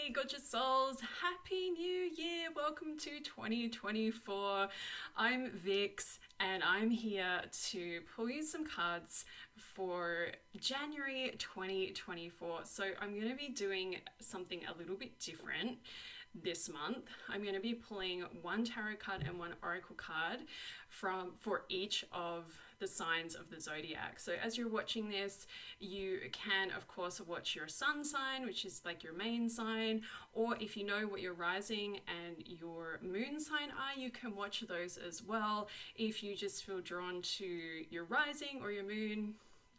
Hey, gorgeous souls, happy new year. Welcome to 2024. I'm Vix and I'm here to pull you some cards for January 2024. So I'm going to be doing something a little bit different this month. I'm going to be pulling one tarot card and one oracle card for each of the signs of the zodiac. So as you're watching this, you can of course watch your sun sign, which is like your main sign, or if you know what your rising and your moon sign are, you can watch those as well. If you just feel drawn to your rising or your moon,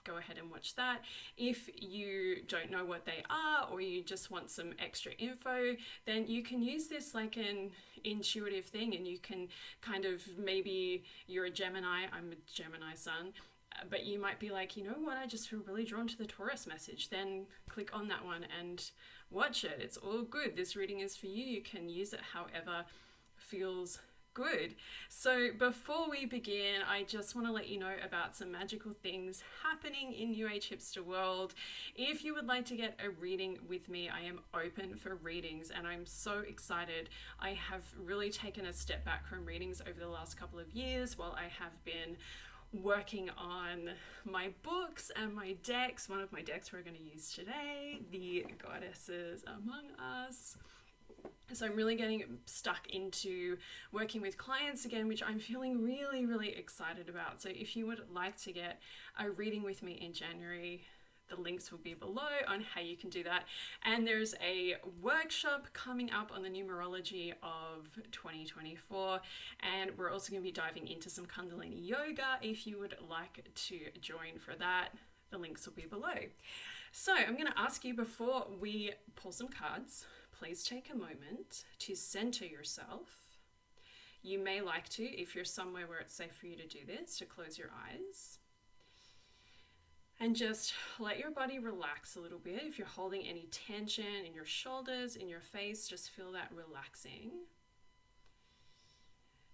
go ahead and watch that. If you don't know what they are or you just want some extra info, then you can use this like an intuitive thing, and you can kind of, maybe you're a Gemini, I'm a Gemini sun, but you might be like, you know what, I just feel really drawn to the Taurus message. Then click on that one and watch it. It's all good. This reading is for you. You can use it however feels good. So before we begin, I just want to let you know about some magical things happening in New Age Hipster world. If you would like to get a reading with me, I am open for readings and I'm so excited. I have really taken a step back from readings over the last couple of years while I have been working on my books and my decks. One of my decks we're going to use today, the Goddesses Among Us. So I'm really getting stuck into working with clients again, which I'm feeling really, really excited about. So if you would like to get a reading with me in January, the links will be below on how you can do that. And there's a workshop coming up on the numerology of 2024. And we're also going to be diving into some Kundalini yoga. If you would like to join for that, the links will be below. So I'm going to ask you, before we pull some cards, please take a moment to center yourself. You may like to, if you're somewhere where it's safe for you to do this, to close your eyes. And just let your body relax a little bit. If you're holding any tension in your shoulders, in your face, just feel that relaxing.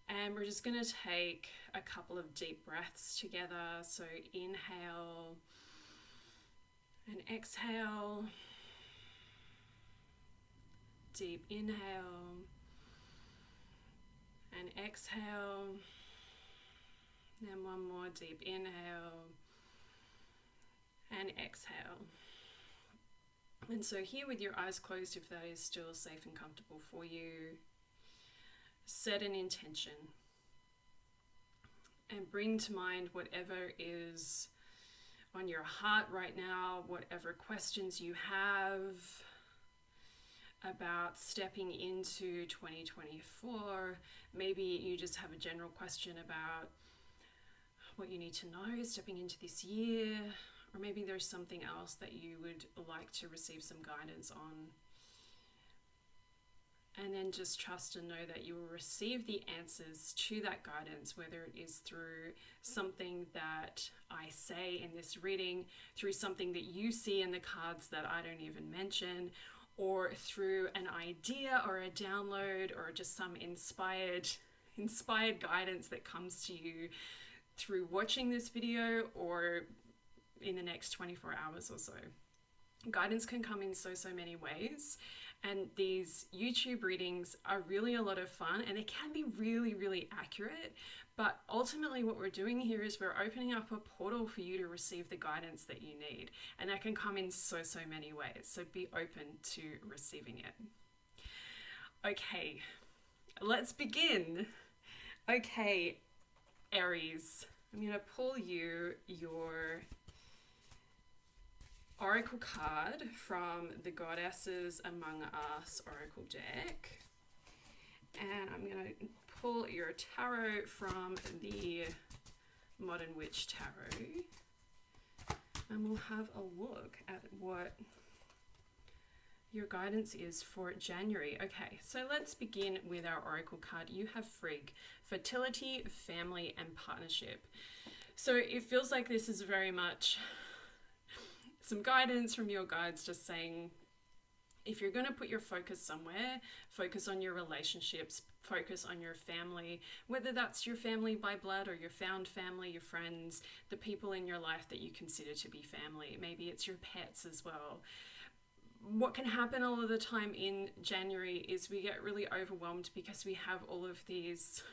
And we're just going to take a couple of deep breaths together. So inhale and exhale. Deep inhale and exhale. And one more deep inhale and exhale. And so here, with your eyes closed, if that is still safe and comfortable for you, set an intention and bring to mind whatever is on your heart right now, whatever questions you have about stepping into 2024. Maybe you just have a general question about what you need to know stepping into this year, or maybe there's something else that you would like to receive some guidance on. And then just trust and know that you will receive the answers to that guidance, whether it is through something that I say in this reading, through something that you see in the cards that I don't even mention, or through an idea or a download, or just some inspired guidance that comes to you through watching this video or in the next 24 hours or so. Guidance can come in so many ways, and these YouTube readings are really a lot of fun, and they can be really, really accurate. But ultimately what we're doing here is we're opening up a portal for you to receive the guidance that you need. And that can come in so many ways. So be open to receiving it. Okay, let's begin. Okay, Aries, I'm going to pull you your oracle card from the Goddesses Among Us oracle deck. And I'm going to pull your tarot from the Modern Witch Tarot, and we'll have a look at what your guidance is for January. Okay, so let's begin with our oracle card. You have Frigg, fertility, family, and partnership. So it feels like this is very much some guidance from your guides, just saying, if you're going to put your focus somewhere, focus on your relationships, focus on your family, whether that's your family by blood or your found family, your friends, the people in your life that you consider to be family. Maybe it's your pets as well. what can happen all of the time in January is we get really overwhelmed because we have all of these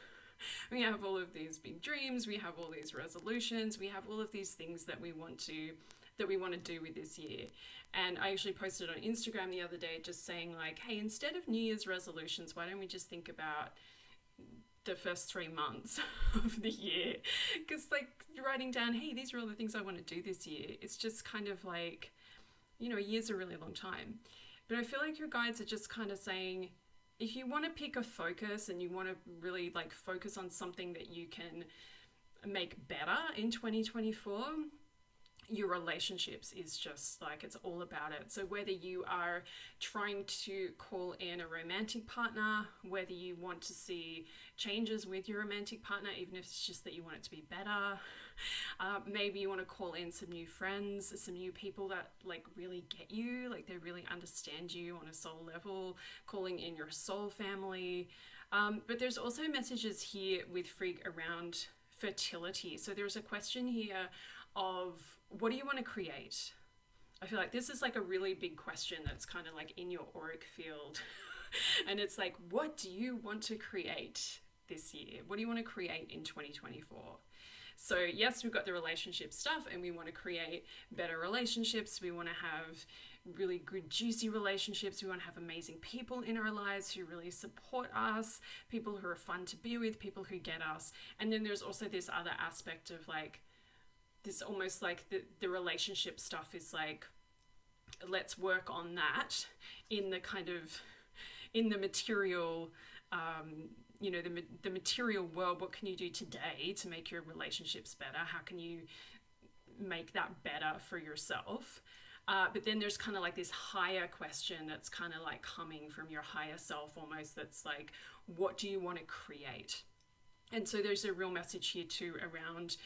big dreams, we have all these resolutions, we have all of these things that we want to do with this year. And I actually posted on Instagram the other day just saying like, hey, instead of New Year's resolutions, why don't we just think about the first 3 months of the year? Because like writing down, hey, these are all the things I want to do this year, it's just kind of like, you know, a year's a really long time. But I feel like your guides are just kind of saying, if you want to pick a focus and you want to really like focus on something that you can make better in 2024, your relationships is just like, it's all about it. So whether you are trying to call in a romantic partner, whether you want to see changes with your romantic partner, even if it's just that you want it to be better, maybe you want to call in some new friends, some new people that like really get you, like they really understand you on a soul level, calling in your soul family. But there's also messages here with Frigg around fertility. So there's a question here of, what do you want to create? I feel like this is like a really big question that's kind of like in your auric field. And it's like, what do you want to create this year? What do you want to create in 2024? So yes, we've got the relationship stuff and we want to create better relationships. We want to have really good, juicy relationships. We want to have amazing people in our lives who really support us, people who are fun to be with, people who get us. And then there's also this other aspect of like, this almost like the relationship stuff is like, let's work on that in the kind of, in the material, you know, the material world. What can you do today to make your relationships better? How can you make that better for yourself? But then there's kind of like this higher question that's kind of like coming from your higher self almost, that's like, what do you want to create? And so there's a real message here too around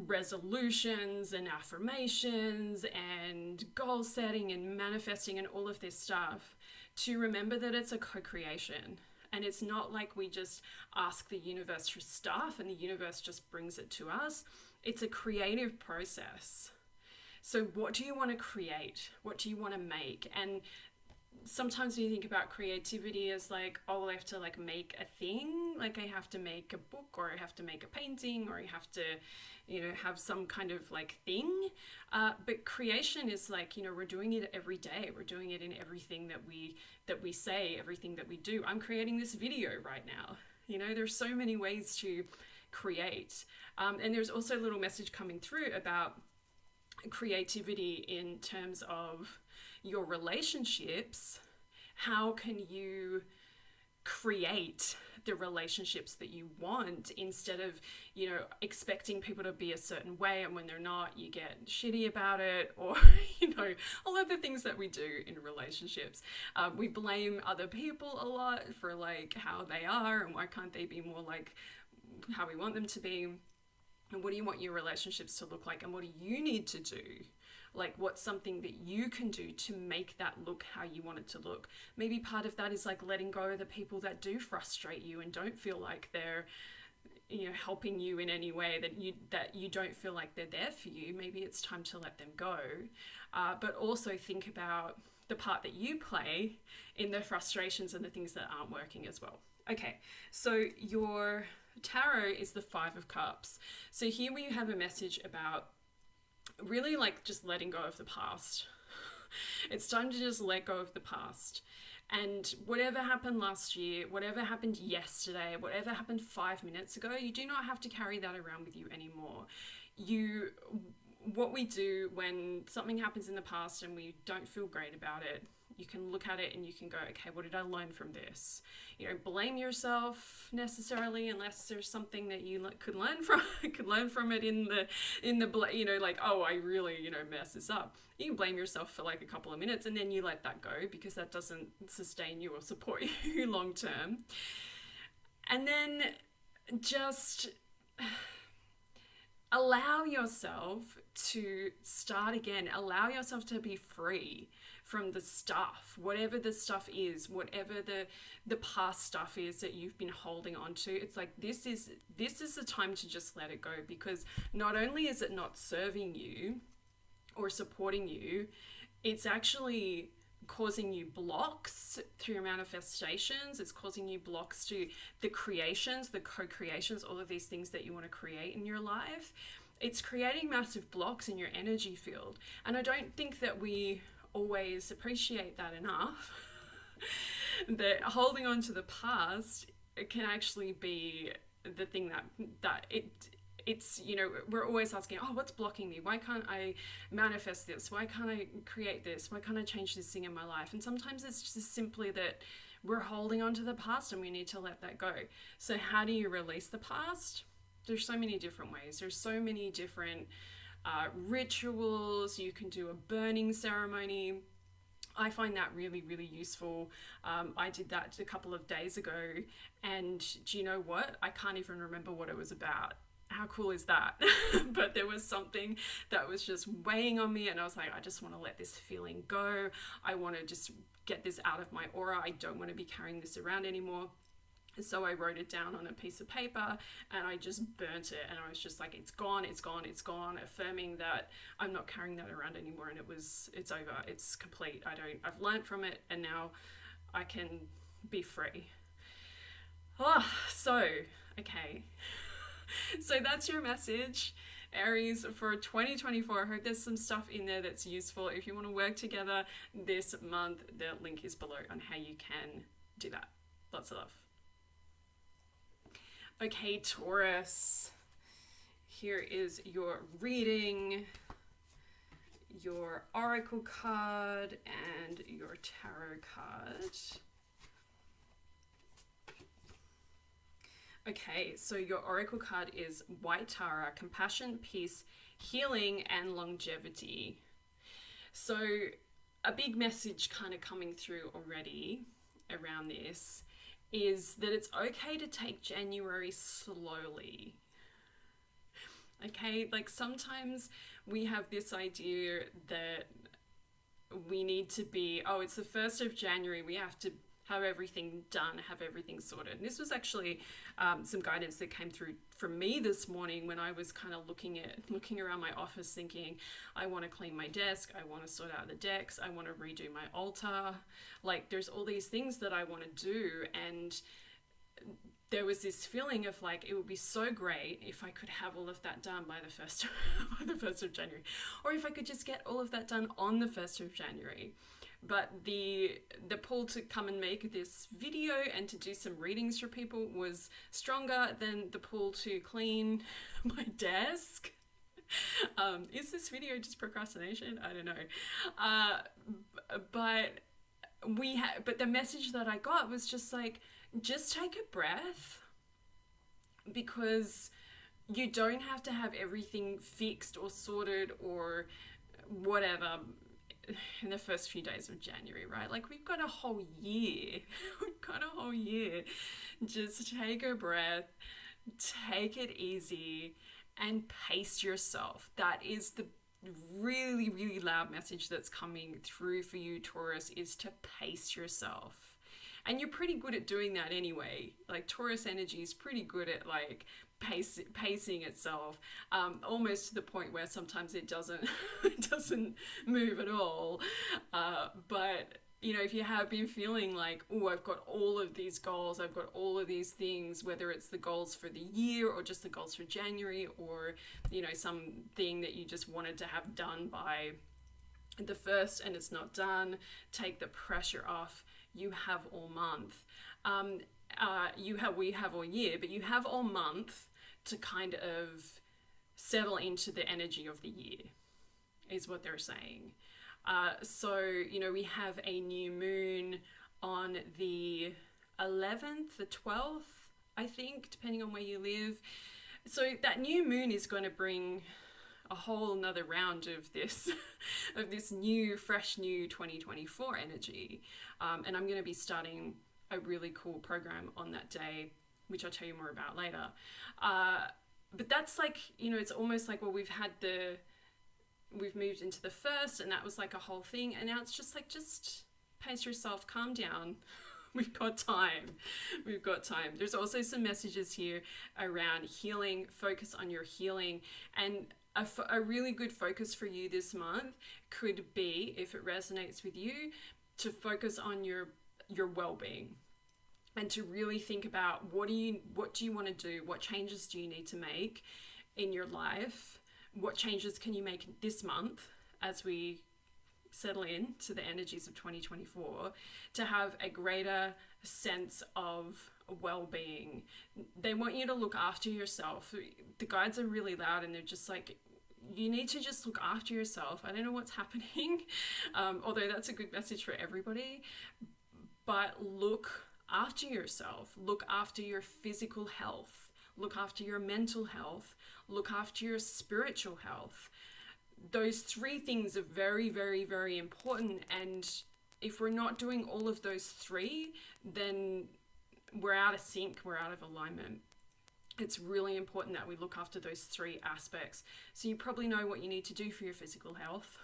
resolutions and affirmations and goal setting and manifesting and all of this stuff, to remember that it's a co-creation. And it's not like we just ask the universe for stuff and the universe just brings it to us. It's a creative process. So what do you want to create? What do you want to make? And sometimes when you think about creativity as like, oh, I have to like make a thing, like I have to make a book, or I have to make a painting, or I have to, you know, have some kind of like thing. But creation is like, you know, we're doing it every day. We're doing it in everything that we say, everything that we do. I'm creating this video right now. You know, there's so many ways to create. And there's also a little message coming through about creativity in terms of your relationships. How can you create the relationships that you want, instead of, you know, expecting people to be a certain way, and when they're not, you get shitty about it, or, you know, all of the things that we do in relationships. We blame other people a lot for like how they are and why can't they be more like how we want them to be. And what do you want your relationships to look like? And what do you need to do? Like, what's something that you can do to make that look how you want it to look? Maybe part of that is like letting go of the people that do frustrate you and don't feel like they're, you know, helping you in any way, that you don't feel like they're there for you. Maybe it's time to let them go. But also think about the part that you play in the frustrations and the things that aren't working as well. Okay, so your tarot is the 5 of Cups. So here we have a message about really like just letting go of the past. It's time to just let go of the past. And whatever happened last year, whatever happened yesterday, whatever happened 5 minutes ago, you do not have to carry that around with you anymore. What we do when something happens in the past and we don't feel great about it, you can look at it and you can go, okay, what did I learn from this? You don't blame yourself necessarily, unless there's something that you could learn from it in the you know, like, oh, I really, you know, mess this up. You can blame yourself for like a couple of minutes and then you let that go, because that doesn't sustain you or support you long term. And then just allow yourself to start again. Allow yourself to be free from the stuff, whatever the stuff is, whatever the past stuff is that you've been holding on to. It's like, this is the time to just let it go, because not only is it not serving you or supporting you, it's actually causing you blocks through your manifestations. It's causing you blocks to the creations, the co-creations, all of these things that you want to create in your life. It's creating massive blocks in your energy field. And I don't think that we always appreciate that enough. That holding on to the past, it can actually be the thing it's, you know, we're always asking, oh, what's blocking me? Why can't I manifest this? Why can't I create this? Why can't I change this thing in my life? And sometimes it's just simply that we're holding on to the past and we need to let that go. So how do you release the past? There's so many different ways. There's so many different rituals. You can do a burning ceremony. I find that really, really useful. I did that a couple of days ago, and do you know what? I can't even remember what it was about. How cool is that? But there was something that was just weighing on me, and I was like, I just want to let this feeling go. I want to just get this out of my aura. I don't want to be carrying this around anymore. So I wrote it down on a piece of paper and I just burnt it, and I was just like, it's gone, it's gone, it's gone, affirming that I'm not carrying that around anymore, and it's over, it's complete. I've learned from it, and now I can be free. Okay. So that's your message, Aries, for 2024. I hope there's some stuff in there that's useful. If you want to work together this month, the link is below on how you can do that. Lots of love. Okay, Taurus, here is your reading, your oracle card and your tarot card. Okay, so your oracle card is White Tara, compassion, peace, healing, and longevity. So a big message kind of coming through already around this is that it's okay to take January slowly. Okay, like sometimes we have this idea that we need to be, oh, it's the 1st of January, we have to have everything done, have everything sorted. And this was actually some guidance that came through from me this morning when I was kind of looking around my office thinking, I want to clean my desk, I want to sort out the decks, I want to redo my altar. Like there's all these things that I want to do, and there was this feeling of like, it would be so great if I could have all of that done by the 1st of January, or if I could just get all of that done on the 1st of January. But the pull to come and make this video and to do some readings for people was stronger than the pull to clean my desk. Is this video just procrastination? I don't know. But the message that I got was just like, just take a breath, because you don't have to have everything fixed or sorted or whatever in the first few days of January, right? Like we've got a whole year. Just take a breath, take it easy, and pace yourself. That is the really, really loud message that's coming through for you, Taurus, is to pace yourself. And you're pretty good at doing that anyway. Like Taurus energy is pretty good at like pacing itself, almost to the point where sometimes it doesn't move at all. But you know, if you have been feeling like, oh, I've got all of these goals, I've got all of these things, whether it's the goals for the year or just the goals for January, or you know, something that you just wanted to have done by the 1st and it's not done, take the pressure off. You have all month. We have all year, but you have all month to kind of settle into the energy of the year, is what they're saying. So, you know, we have a new moon on the 11th, the 12th, I think, depending on where you live. So that new moon is going to bring a whole another round of this new, fresh new 2024 energy. And I'm going to be starting a really cool program on that day, which I'll tell you more about later. But that's like, you know, it's almost like, well, we've moved into the 1st, and that was like a whole thing. And now it's just like, just pace yourself, calm down. We've got time. There's also some messages here around healing, focus on your healing. And a really good focus for you this month could be, if it resonates with you, to focus on your well-being and to really think about what do you want to do, what changes do you need to make in your life, what changes can you make this month as we settle in to the energies of 2024 to have a greater sense of well-being. They want you to look after yourself. The guides are really loud and they're just like, you need to just look after yourself. I don't know what's happening, although that's a good message for everybody, but look after yourself. Look after your physical health. Look after your mental health. Look after your spiritual health. Those three things are very, very, very important. And if we're not doing all of those three, then we're out of sync, we're out of alignment. It's really important that we look after those three aspects. So you probably know what you need to do for your physical health.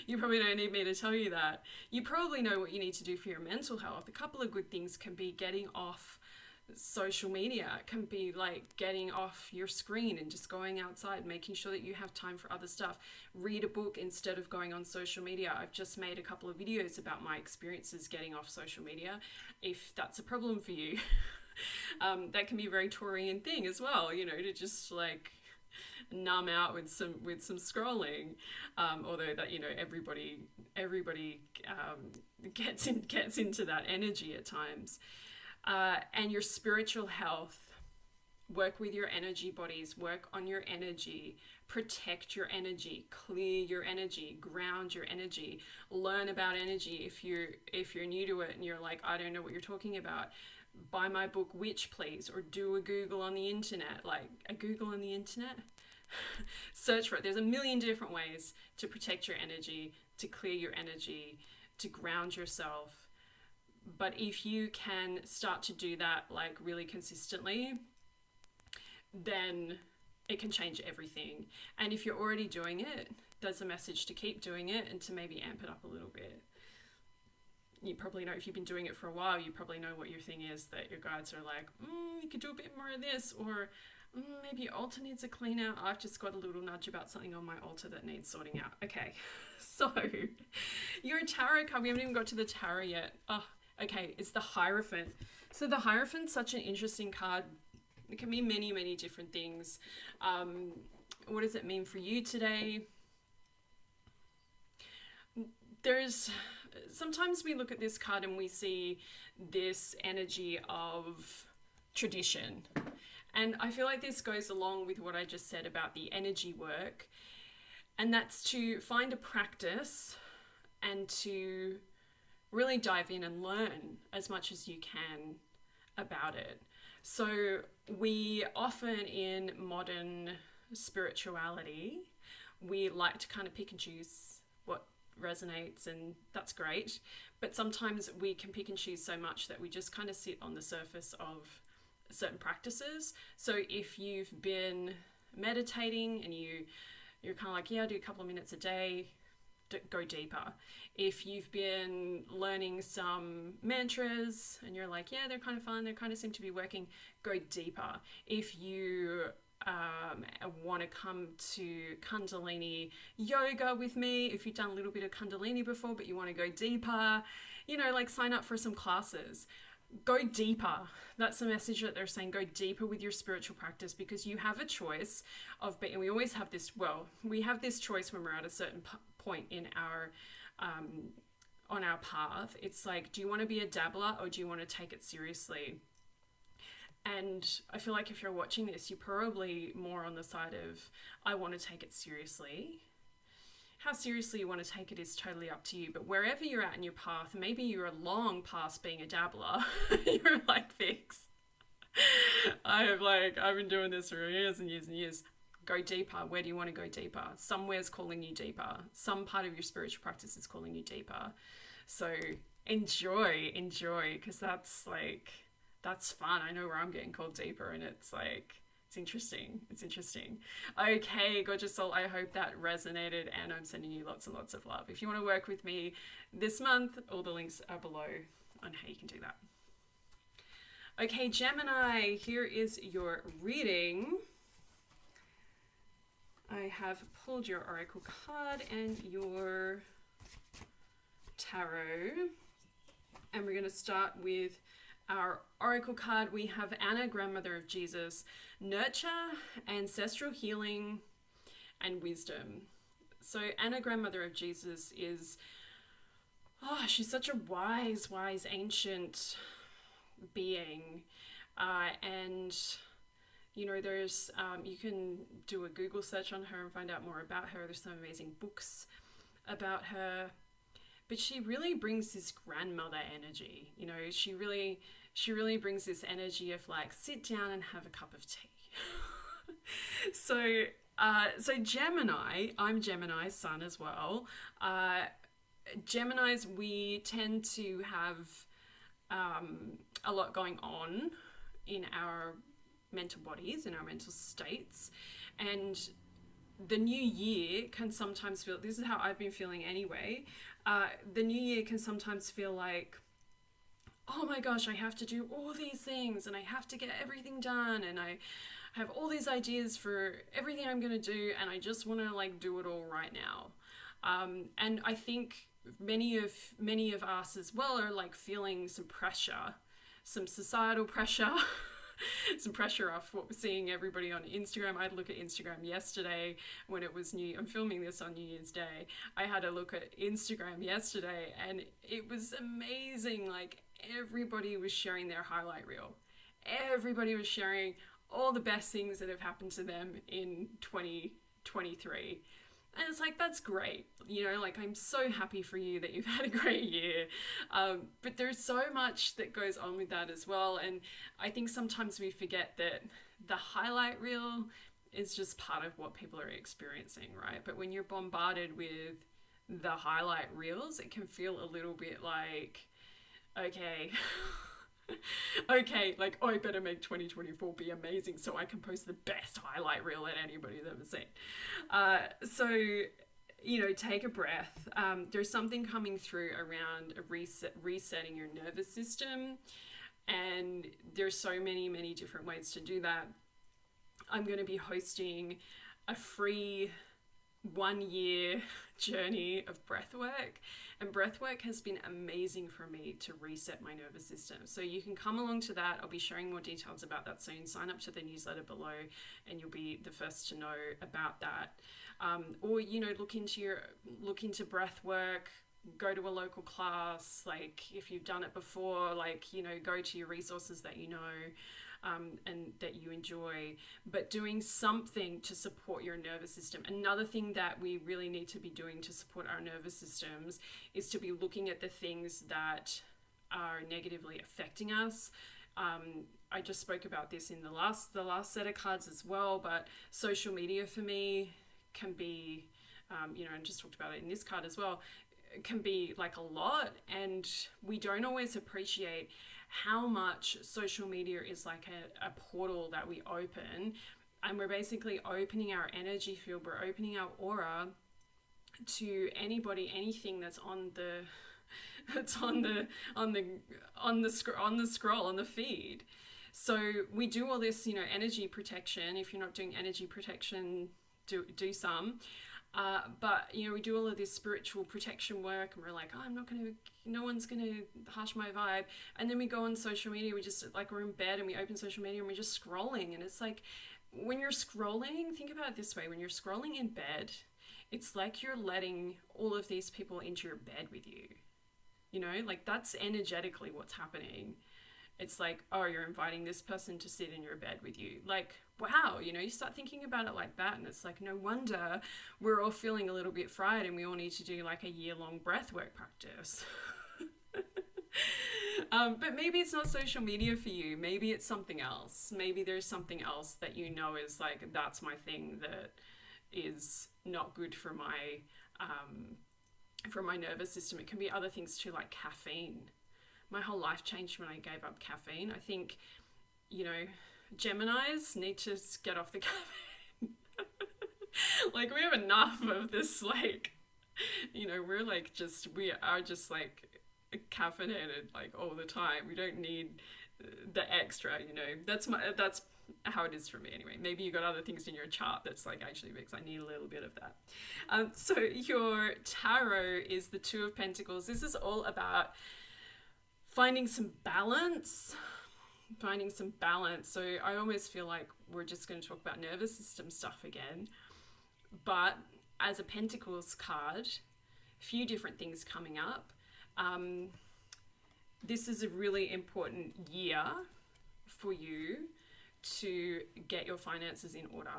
You probably don't need me to tell you that. You probably know what you need to do for your mental health. A couple of good things can be getting off social media. It can be like getting off your screen and just going outside, making sure that you have time for other stuff. Read a book instead of going on social media. I've just made a couple of videos about my experiences getting off social media. If that's a problem for you, that can be a very Taurian thing as well, you know, to just like numb out with some scrolling, although that, you know, everybody gets into that energy at times. And your spiritual health, work with your energy bodies, work on your energy, protect your energy, clear your energy, ground your energy, learn about energy. If you're new to it and you're like, I don't know what you're talking about, buy my book Witch, please, or do a Google on the internet. Like a Google on the internet? Search for it. There's a million different ways to protect your energy, to clear your energy, to ground yourself. But if you can start to do that like really consistently, then it can change everything. And if you're already doing it, there's a message to keep doing it and to maybe amp it up a little bit. You probably know, if you've been doing it for a while, you probably know what your thing is, that your guides are like, you could do a bit more of this, or maybe your altar needs a clean out. I've just got a little nudge about something on my altar that needs sorting out. Okay, so your tarot card, we haven't even got to the tarot yet. Oh, okay, it's the Hierophant. So the Hierophant's such an interesting card. It can mean many, many different things. What does it mean for you today? Sometimes we look at this card and we see this energy of tradition. And I feel like this goes along with what I just said about the energy work. And that's to find a practice and to really dive in and learn as much as you can about it. So we often, in modern spirituality, we like to kind of pick and choose what resonates, and that's great. But sometimes we can pick and choose so much that we just kind of sit on the surface of certain practices. So if you've been meditating and you're kind of like, yeah, I do a couple of minutes a day, go deeper. If you've been learning some mantras and you're like, yeah, they're kind of fun, they kind of seem to be working, go deeper. If you want to come to Kundalini yoga with me, if you've done a little bit of Kundalini before but you want to go deeper, you know, like sign up for some classes. Go deeper. That's the message that they're saying. Go deeper with your spiritual practice, because you have a choice of being, we always have this, we have this choice when we're at a certain point in our on our path. It's like, do you want to be a dabbler or do you want to take it seriously? And I feel like if you're watching this, you're probably more on the side of, I want to take it seriously. How seriously you want to take it is totally up to you. But wherever you're at in your path, maybe you're long past being a dabbler. You're like, Vix, I've been doing this for years and years and years. Go deeper. Where do you want to go deeper? Somewhere's calling you deeper. Some part of your spiritual practice is calling you deeper. So enjoy, because that's fun. I know where I'm getting called deeper, and it's interesting. Okay, gorgeous soul, I hope that resonated, and I'm sending you lots and lots of love. If you want to work with me this month, all the links are below on how you can do that. Okay, Gemini, here is your reading. I have pulled your oracle card and your tarot. And we're going to start with our oracle card. We have Anna, Grandmother of Jesus, nurture, ancestral healing, and wisdom. So Anna, Grandmother of Jesus is, she's such a wise, ancient being. And, you know, there's, you can do a Google search on her and find out more about her. There's some amazing books about her. But she really brings this grandmother energy. You know, she really brings this energy of like, sit down and have a cup of tea. So Gemini, I'm Gemini sun as well. Geminis, we tend to have a lot going on in our mental bodies, in our mental states. And the new year can sometimes feel, this is how I've been feeling anyway, the new year can sometimes feel like, oh my gosh, I have to do all these things and I have to get everything done and I have all these ideas for everything I'm going to do and I just want to like do it all right now. And I think many of us as well are like feeling some pressure, some societal pressure, some pressure off what we're seeing everybody on Instagram. I had a look at Instagram yesterday when it was I'm filming this on New Year's Day. I had a look at Instagram yesterday and it was amazing. Like everybody was sharing their highlight reel. Everybody was sharing all the best things that have happened to them in 2023. And it's like, that's great. You know, like I'm so happy for you that you've had a great year. But there's so much that goes on with that as well. And I think sometimes we forget that the highlight reel is just part of what people are experiencing, right? But when you're bombarded with the highlight reels, it can feel a little bit like, okay, okay, like, oh, I better make 2024 be amazing so I can post the best highlight reel that anybody's ever seen. So, you know, take a breath. There's something coming through around resetting your nervous system, and there's so many different ways to do that. I'm going to be hosting a free 1-year journey of breathwork, and breathwork has been amazing for me to reset my nervous system. So you can come along to that. I'll be sharing more details about that soon. Sign up to the newsletter below and you'll be the first to know about that. Or, you know, look into breathwork, go to a local class. Like if you've done it before, like, you know, go to your resources that you know, and that you enjoy, but doing something to support your nervous system. Another thing that we really need to be doing to support our nervous systems is to be looking at the things that are negatively affecting us. I just spoke about this in the last set of cards as well, but social media for me can be, you know, and just talked about it in this card as well, can be like a lot, and we don't always appreciate how much social media is like a portal that we open, and we're basically opening our energy field, we're opening our aura to anything that's on the scroll on the feed. So we do all this, you know, energy protection. If you're not doing energy protection, do some. But, you know, we do all of this spiritual protection work and we're like, oh, no one's going to harsh my vibe. And then we go on social media, we're in bed and we open social media and we're just scrolling. And it's like, when you're scrolling, think about it this way, when you're scrolling in bed, it's like you're letting all of these people into your bed with you. You know, like that's energetically what's happening. It's like, oh, you're inviting this person to sit in your bed with you. Like, wow, you know, you start thinking about it like that and it's like, no wonder we're all feeling a little bit fried and we all need to do like a year-long breathwork practice. But maybe it's not social media for you. Maybe it's something else. Maybe there's something else that you know is like, that's my thing that is not good for my nervous system. It can be other things too, like caffeine. My whole life changed when I gave up caffeine. I think, you know, Geminis need to get off the caffeine. Like, we have enough of this, like, you know, we are just like caffeinated like all the time. We don't need the extra, you know. That's how it is for me anyway. Maybe you got other things in your chart that's like, actually, Vix, I need a little bit of that. So your tarot is the Two of Pentacles. This is all about finding some balance. So I almost feel like we're just going to talk about nervous system stuff again. But as a Pentacles card, a few different things coming up. This is a really important year for you to get your finances in order.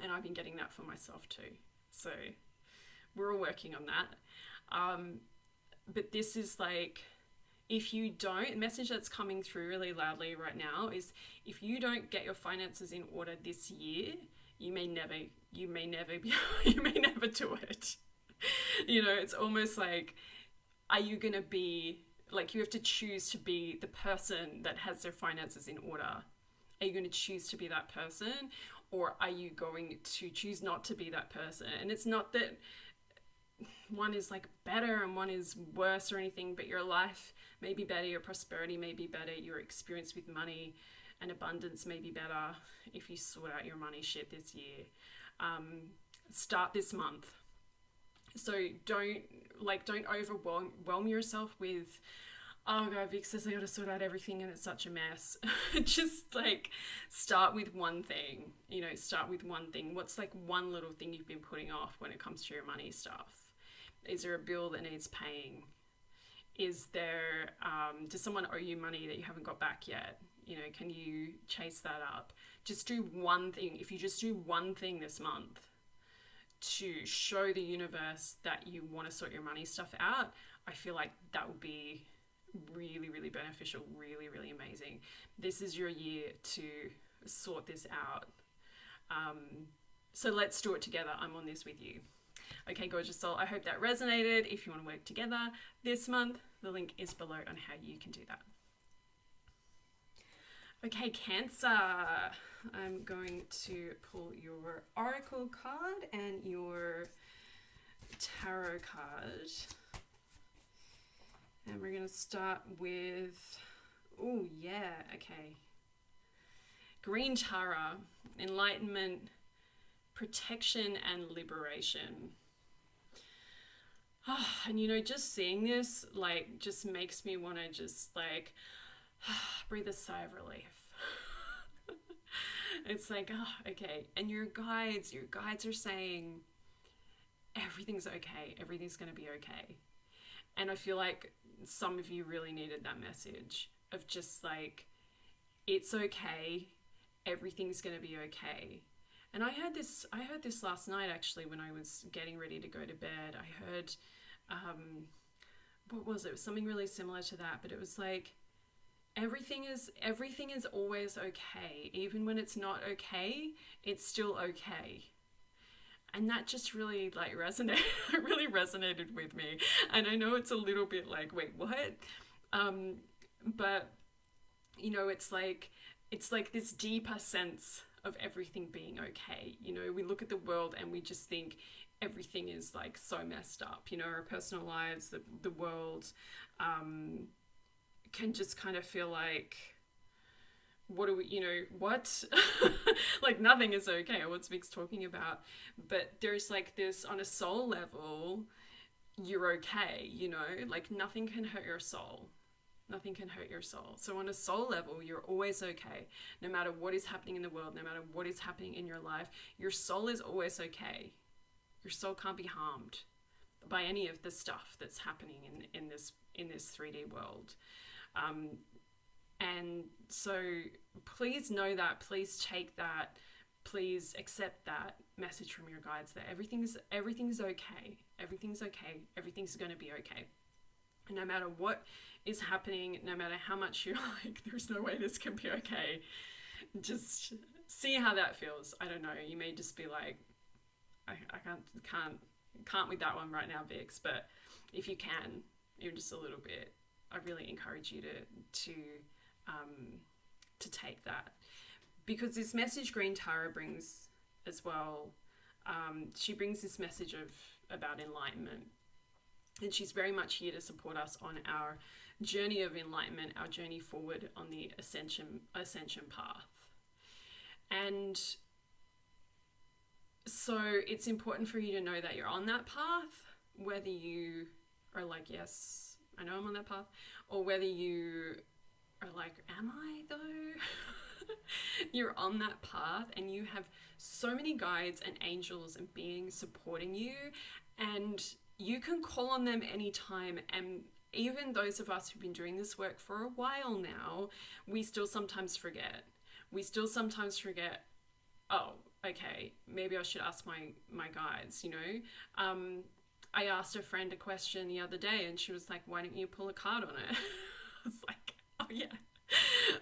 And I've been getting that for myself too. So we're all working on that. But this is like, if you don't, the message that's coming through really loudly right now is, if you don't get your finances in order this year, you may never do it. You know, it's almost like, are you going to be, like, you have to choose to be the person that has their finances in order. Are you going to choose to be that person, or are you going to choose not to be that person? And it's not that one is like better and one is worse or anything, but your life may be better, your prosperity may be better, your experience with money and abundance may be better if you sort out your money shit this year. Start this month. So don't overwhelm yourself with, oh God, Vic says I gotta sort out everything and it's such a mess. Just like start with one thing, start with one thing. What's like one little thing you've been putting off when it comes to your money stuff? Is there a bill that needs paying? Is there, does someone owe you money that you haven't got back yet? Can you chase that up? Just do one thing. If you just do one thing this month to show the universe that you want to sort your money stuff out, I feel like that would be really, really beneficial, really, really amazing. This is your year to sort this out. So let's do it together. I'm on this with you. Okay, gorgeous soul, I hope that resonated. If you want to work together this month, the link is below on how you can do that. Okay, Cancer, I'm going to pull your Oracle card and your Tarot card. And we're going to start with, oh yeah, okay. Green Tara, enlightenment, protection and liberation. Oh, and just seeing this like just makes me want to just like breathe a sigh of relief. It's like, oh, okay. And your guides are saying everything's okay, everything's going to be okay. And I feel like some of you really needed that message of just like, it's okay, everything's going to be okay. And I heard this last night actually when I was getting ready to go to bed. I heard, what was it? It was something really similar to that, but it was like, everything is always okay. Even when it's not okay, it's still okay. And that just really like resonated with me. And I know it's a little bit like, wait, what? But it's like this deeper sense of everything being okay. We look at the world and we just think everything is like so messed up. Our personal lives, the world, can just kind of feel like, what do we, what? Like nothing is okay, or what's Vic's talking about. But there's like this, on a soul level, you're okay, like nothing can hurt your soul. Nothing can hurt your soul. So on a soul level, you're always okay. No matter what is happening in the world, no matter what is happening in your life, your soul is always okay. Your soul can't be harmed by any of the stuff that's happening in this 3D world. And so please know that, please take that, please accept that message from your guides that everything's okay. Everything's okay. Everything's going to be okay. And no matter what is happening, no matter how much you're like, there's no way this can be okay, just see how that feels. I don't know. You may just be like, I can't with that one right now, Vix. But if you can, even just a little bit, I really encourage you to take that, because this message Green Tara brings as well. She brings this message about enlightenment, and she's very much here to support us on our journey of enlightenment, our journey forward on the ascension path. And so it's important for you to know that you're on that path, whether you are like, yes, I know I'm on that path, or whether you are like, am I though? You're on that path and you have so many guides and angels and beings supporting you, and you can call on them anytime. And even those of us who've been doing this work for a while now, we still sometimes forget. Oh, okay, maybe I should ask my guides, you know. I asked a friend a question the other day and she was like, why don't you pull a card on it? I was like, oh yeah,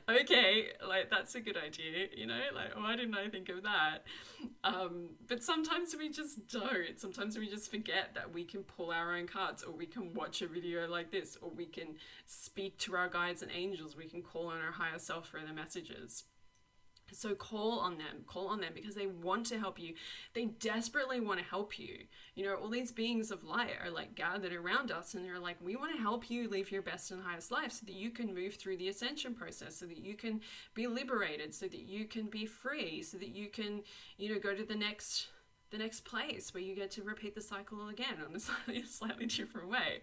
okay, like that's a good idea, you know, like why didn't I think of that? But sometimes we just don't. Sometimes we just forget that we can pull our own cards, or we can watch a video like this, or we can speak to our guides and angels, we can call on our higher self for their messages. So call on them because they want to help you. They desperately want to help you. You know, all these beings of light are like gathered around us and they're like, we want to help you live your best and highest life so that you can move through the ascension process, so that you can be liberated, so that you can be free, so that you can, you know, go to the next place where you get to repeat the cycle again on a slightly different way.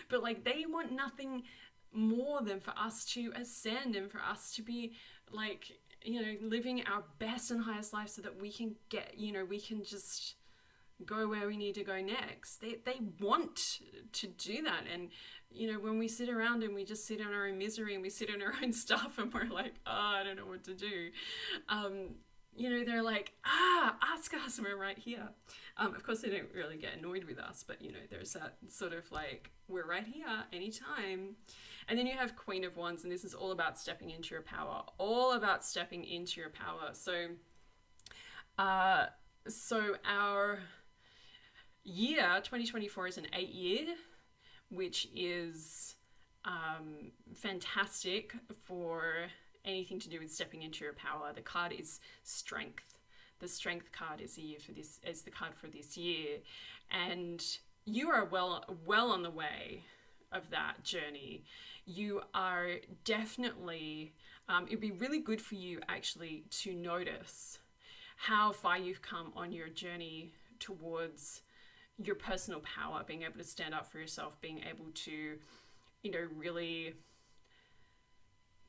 But like, they want nothing more than for us to ascend and for us to be like, you know, living our best and highest life so that we can get, you know, we can just go where we need to go next. They want to do that. And, you know, when we sit around and we just sit in our own misery and we sit in our own stuff and we're like, oh, I don't know what to do. You know, they're like, ask us, and we're right here. Of course, they don't really get annoyed with us, but, you know, there's that sort of like, we're right here anytime. And then you have Queen of Wands, and this is all about stepping into your power. So our year, 2024, is an 8-year, which is fantastic for anything to do with stepping into your power. The card is Strength. The Strength card is the card for this year, and you are well on the way of that journey. You are definitely, it'd be really good for you actually to notice how far you've come on your journey towards your personal power, being able to stand up for yourself, being able to, you know, really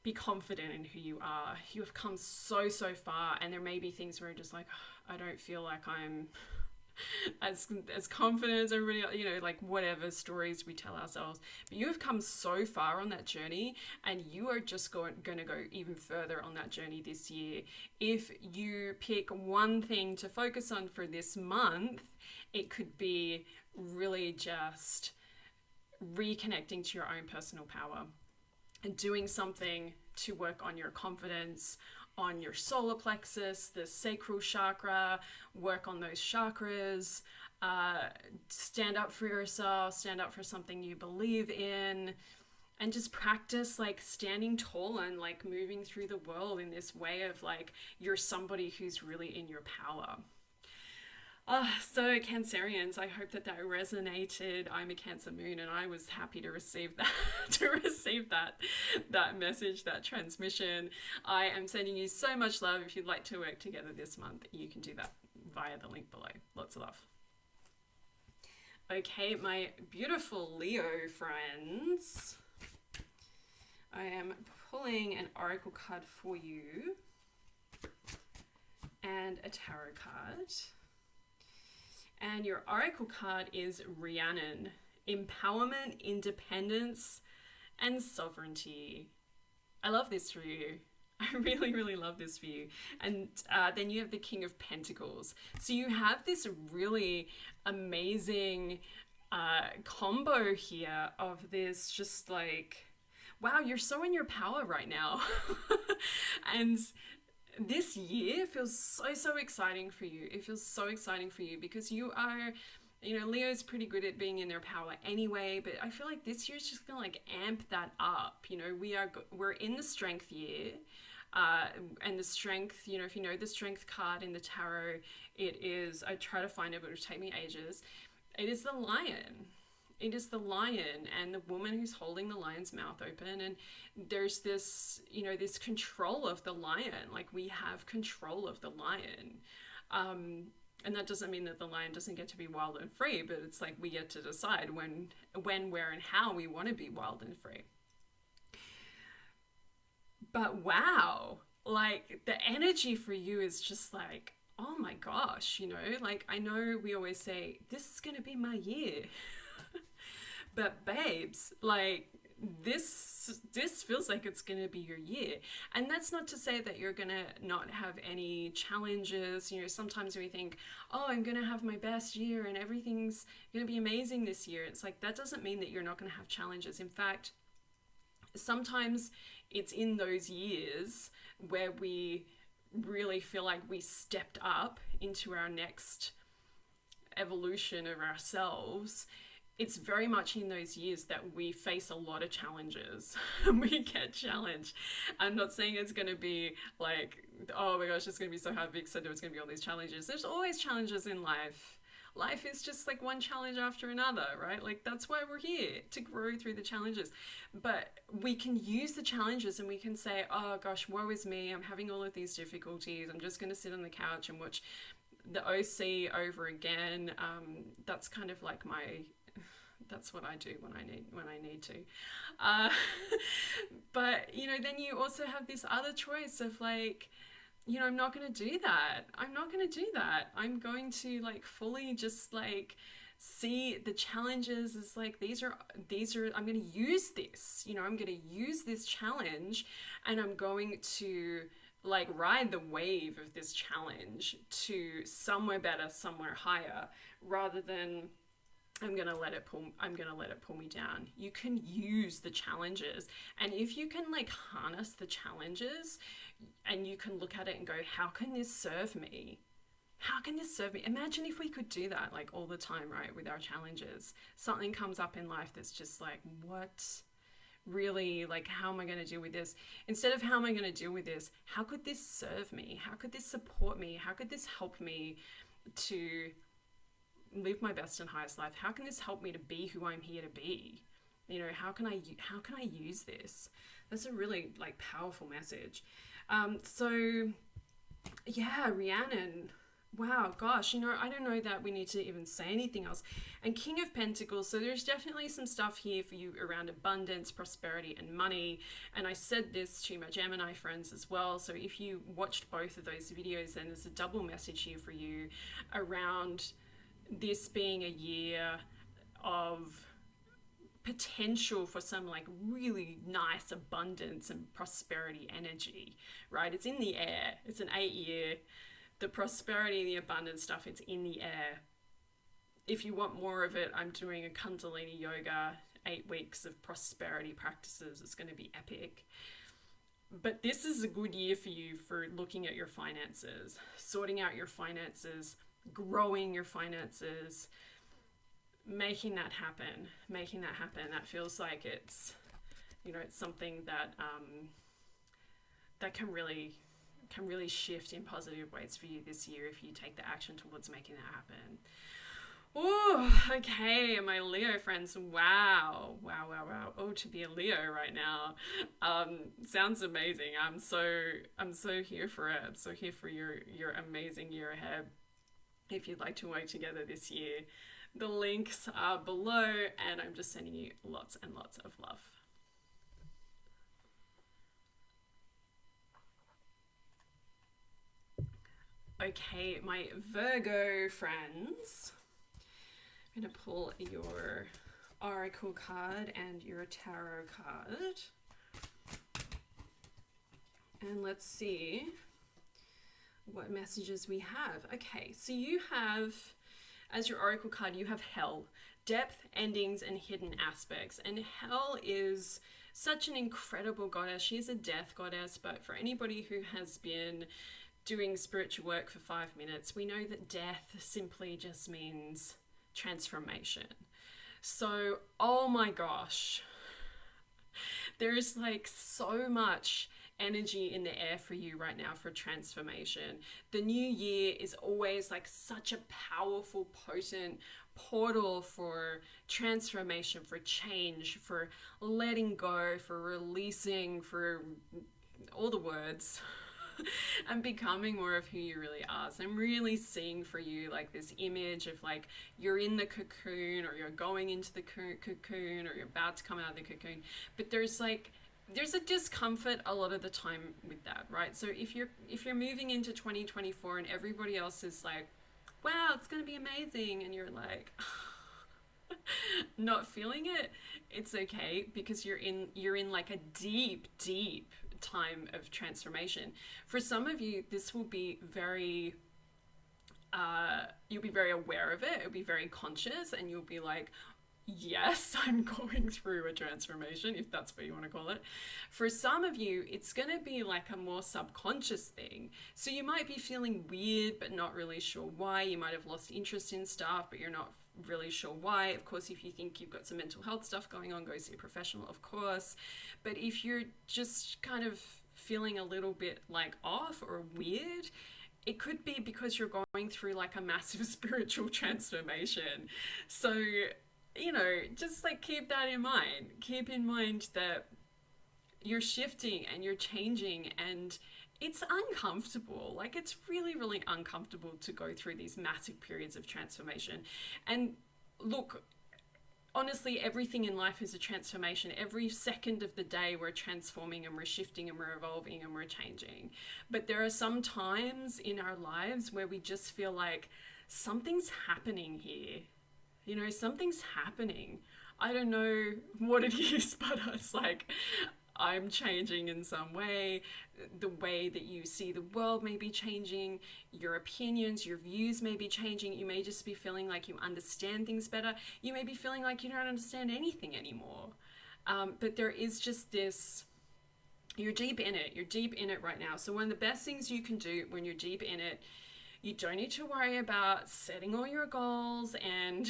be confident in who you are. You have come so far, and there may be things where you're just like, oh, I don't feel like I'm as confident as everybody else, you know, like whatever stories we tell ourselves. But you have come so far on that journey, and you are just going to go even further on that journey this year. If you pick one thing to focus on for this month, it could be really just reconnecting to your own personal power and doing something to work on your confidence, on your solar plexus, the sacral chakra, work on those chakras, stand up for yourself, stand up for something you believe in, and just practice like standing tall and like moving through the world in this way of like, you're somebody who's really in your power. So Cancerians, I hope that resonated. I'm a Cancer moon, and I was happy to receive that, that message, that transmission. I am sending you so much love. If you'd like to work together this month, you can do that via the link below. Lots of love. Okay, my beautiful Leo friends, I am pulling an oracle card for you and a tarot card. And your oracle card is Rhiannon, empowerment, independence, and sovereignty. I love this for you. I really, really love this for you. And then you have the King of Pentacles. So you have this really amazing combo here of this just like, wow, you're so in your power right now. And this year feels so exciting for you. It feels so exciting for you because you are, you know, Leo's pretty good at being in their power anyway, but I feel like this year's just gonna like amp that up. You know, we're in the Strength year, and the Strength, you know, if you know the Strength card in the tarot, it is, I try to find it, but it would take me ages. It is the Lion. It is the lion and the woman who's holding the lion's mouth open. And there's this, you know, this control of the lion. Like, we have control of the lion. And that doesn't mean that the lion doesn't get to be wild and free, but it's like we get to decide when, where, and how we want to be wild and free. But wow, like the energy for you is just like, oh my gosh, you know, like I know we always say, this is going to be my year. But babes, like this feels like it's going to be your year. And that's not to say that you're going to not have any challenges. You know, sometimes we think, oh, I'm going to have my best year and everything's going to be amazing this year. It's like, that doesn't mean that you're not going to have challenges. In fact, sometimes it's in those years where we really feel like we stepped up into our next evolution of ourselves. It's very much in those years that we face a lot of challenges and we get challenged. I'm not saying it's going to be like, oh my gosh, it's going to be so hard. Vic said there was going to be all these challenges. There's always challenges in life. Life is just like one challenge after another, right? Like that's why we're here, to grow through the challenges. But we can use the challenges and we can say, oh gosh, woe is me. I'm having all of these difficulties. I'm just going to sit on the couch and watch the OC over again. That's kind of like that's what I do when I need to. But, you know, then you also have this other choice of like, you know, I'm not going to do that. I'm not going to do that. I'm going to like fully just like see the challenges as like, these are, I'm going to use this, you know, I'm going to use this challenge and I'm going to like ride the wave of this challenge to somewhere better, somewhere higher, rather than I'm going to let it pull me down. You can use the challenges. And if you can like harness the challenges and you can look at it and go, how can this serve me? How can this serve me? Imagine if we could do that like all the time, right? With our challenges, something comes up in life that's just like, what really, like, how am I going to deal with this? Instead of how am I going to deal with this? How could this serve me? How could this support me? How could this help me to live my best and highest life? How can this help me to be who I'm here to be? You know, how can I use this? That's a really like powerful message. So yeah, Rhiannon, wow, gosh, you know, I don't know that we need to even say anything else. And King of Pentacles, so there's definitely some stuff here for you around abundance, prosperity, and money. And I said this to my Gemini friends as well. So if you watched both of those videos, then there's a double message here for you around this being a year of potential for some like really nice abundance and prosperity energy, right? It's in the air. It's an 8-year. The prosperity, the abundance stuff, it's in the air. If you want more of it, I'm doing a Kundalini yoga, 8 weeks of prosperity practices. It's going to be epic. But this is a good year for you for looking at your finances, sorting out your finances, growing your finances, making that happen. That feels like it's, you know, it's something that that can really shift in positive ways for you this year if you take the action towards making that happen. Oh, okay, my Leo friends, wow. Oh, to be a Leo right now, sounds amazing. I'm so here for it. I'm so here for your amazing year ahead. If you'd like to work together this year, the links are below, and I'm just sending you lots and lots of love. Okay, my Virgo friends, I'm going to pull your Oracle card and your Tarot card. And let's see what messages we have. Okay, so you have, as your Oracle card, you have Hell, depth, endings, and hidden aspects. And Hell is such an incredible goddess. She is a death goddess, but for anybody who has been doing spiritual work for 5 minutes, we know that death simply just means transformation. So, oh my gosh, there is like so much energy in the air for you right now for transformation. The new year is always like such a powerful, potent portal for transformation, for change, for letting go, for releasing, for all the words. And becoming more of who you really are. So I'm really seeing for you like this image of like you're in the cocoon, or you're going into the cocoon, or you're about to come out of the cocoon. But there's a discomfort a lot of the time with that, right? So if you're moving into 2024 and everybody else is like, wow, it's going to be amazing, and you're like not feeling it, it's okay, because you're in like a deep time of transformation. For some of you, this will be very you'll be very aware of it, it'll be very conscious, and you'll be like, yes, I'm going through a transformation, if that's what you want to call it. For some of you, it's going to be like a more subconscious thing. So you might be feeling weird, but not really sure why. You might have lost interest in stuff, but you're not really sure why. Of course, if you think you've got some mental health stuff going on, go see a professional, of course. But if you're just kind of feeling a little bit like off or weird, it could be because you're going through like a massive spiritual transformation. So, just like keep that in mind. Keep in mind that you're shifting and you're changing, and it's uncomfortable. Like, it's really, really uncomfortable to go through these massive periods of transformation. And look, honestly, everything in life is a transformation. Every second of the day, we're transforming and we're shifting and we're evolving and we're changing. But there are some times in our lives where we just feel like something's happening here. Something's happening. I don't know what it is, but it's like I'm changing in some way. The way that you see the world may be changing. Your opinions, your views may be changing. You may just be feeling like you understand things better. You may be feeling like you don't understand anything anymore. But there is just this, you're deep in it. You're deep in it right now. So one of the best things you can do when you're deep in it, you don't need to worry about setting all your goals and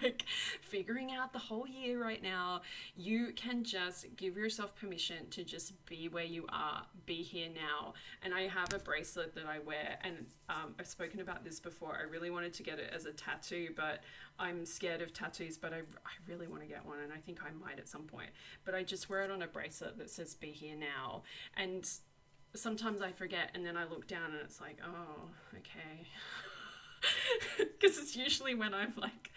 like figuring out the whole year right now. You can just give yourself permission to just be where you are, be here now. And I have a bracelet that I wear, and I've spoken about this before. I really wanted to get it as a tattoo, but I'm scared of tattoos, but I really want to get one, and I think I might at some point. But I just wear it on a bracelet that says be here now. And sometimes I forget, and then I look down and it's like, oh, okay. Because it's usually when I'm like,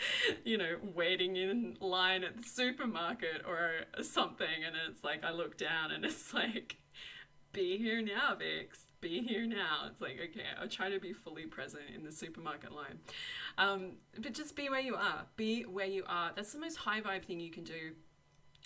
waiting in line at the supermarket or something, and it's like I look down and it's like, be here now, Vix. Be here now. It's like, okay, I'll try to be fully present in the supermarket line. But just be where you are. Be where you are. That's the most high vibe thing you can do.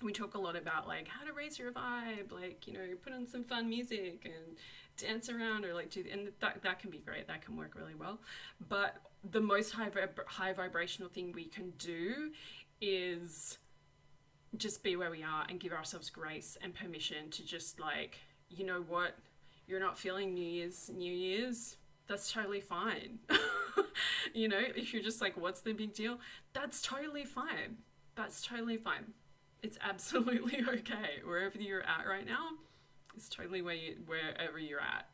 We talk a lot about like how to raise your vibe, like, put on some fun music and dance around, or like and that can be great. That can work really well. But the most high vibrational thing we can do is just be where we are and give ourselves grace and permission to just like, you know what, you're not feeling New Year's, that's totally fine. If you're just like, what's the big deal? That's totally fine. That's totally fine. It's absolutely okay. Wherever you're at right now, it's totally wherever you're at.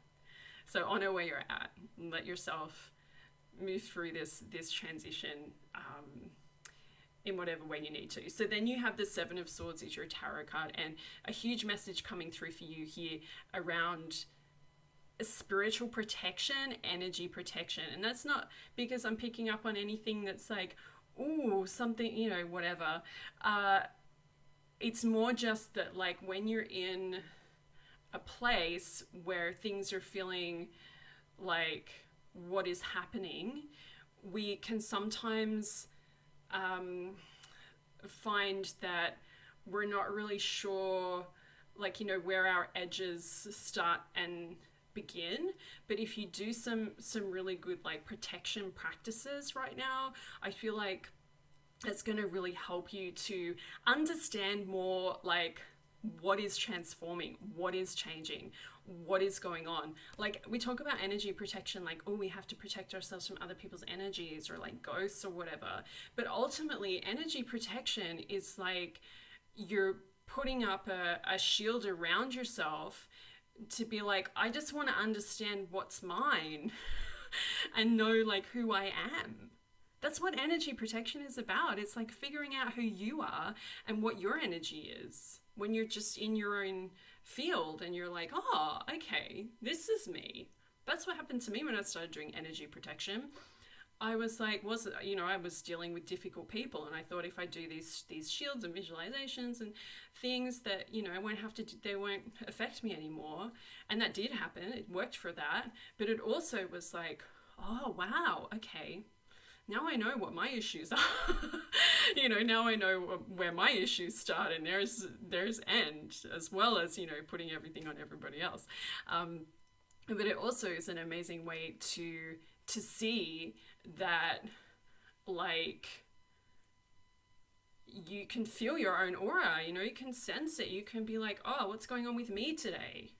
So honor where you're at and let yourself move through this transition in whatever way you need to. So then you have the Seven of Swords as your tarot card, and a huge message coming through for you here around spiritual protection, energy protection. And that's not because I'm picking up on anything that's like, ooh, something, whatever. It's more just that like when you're in a place where things are feeling like what is happening, we can sometimes find that we're not really sure, like, where our edges start and begin. But if you do some really good like protection practices right now, I feel like it's going to really help you to understand more like what is transforming, what is changing, what is going on. Like we talk about energy protection, like, oh, we have to protect ourselves from other people's energies or like ghosts or whatever. But ultimately, energy protection is like you're putting up a shield around yourself to be like, I just want to understand what's mine and know like who I am. That's what energy protection is about. It's like figuring out who you are and what your energy is when you're just in your own field and you're like, oh, okay, this is me. That's what happened to me when I started doing energy protection. I was like, I was dealing with difficult people, and I thought if I do these shields and visualizations and things that, I won't have to, they won't affect me anymore. And that did happen. It worked for that. But it also was like, oh, wow, okay, now I know what my issues are. Now I know where my issues start, and there's end, as well as, putting everything on everybody else. But it also is an amazing way to see that, like, you can feel your own aura, you can sense it. You can be like, oh, what's going on with me today?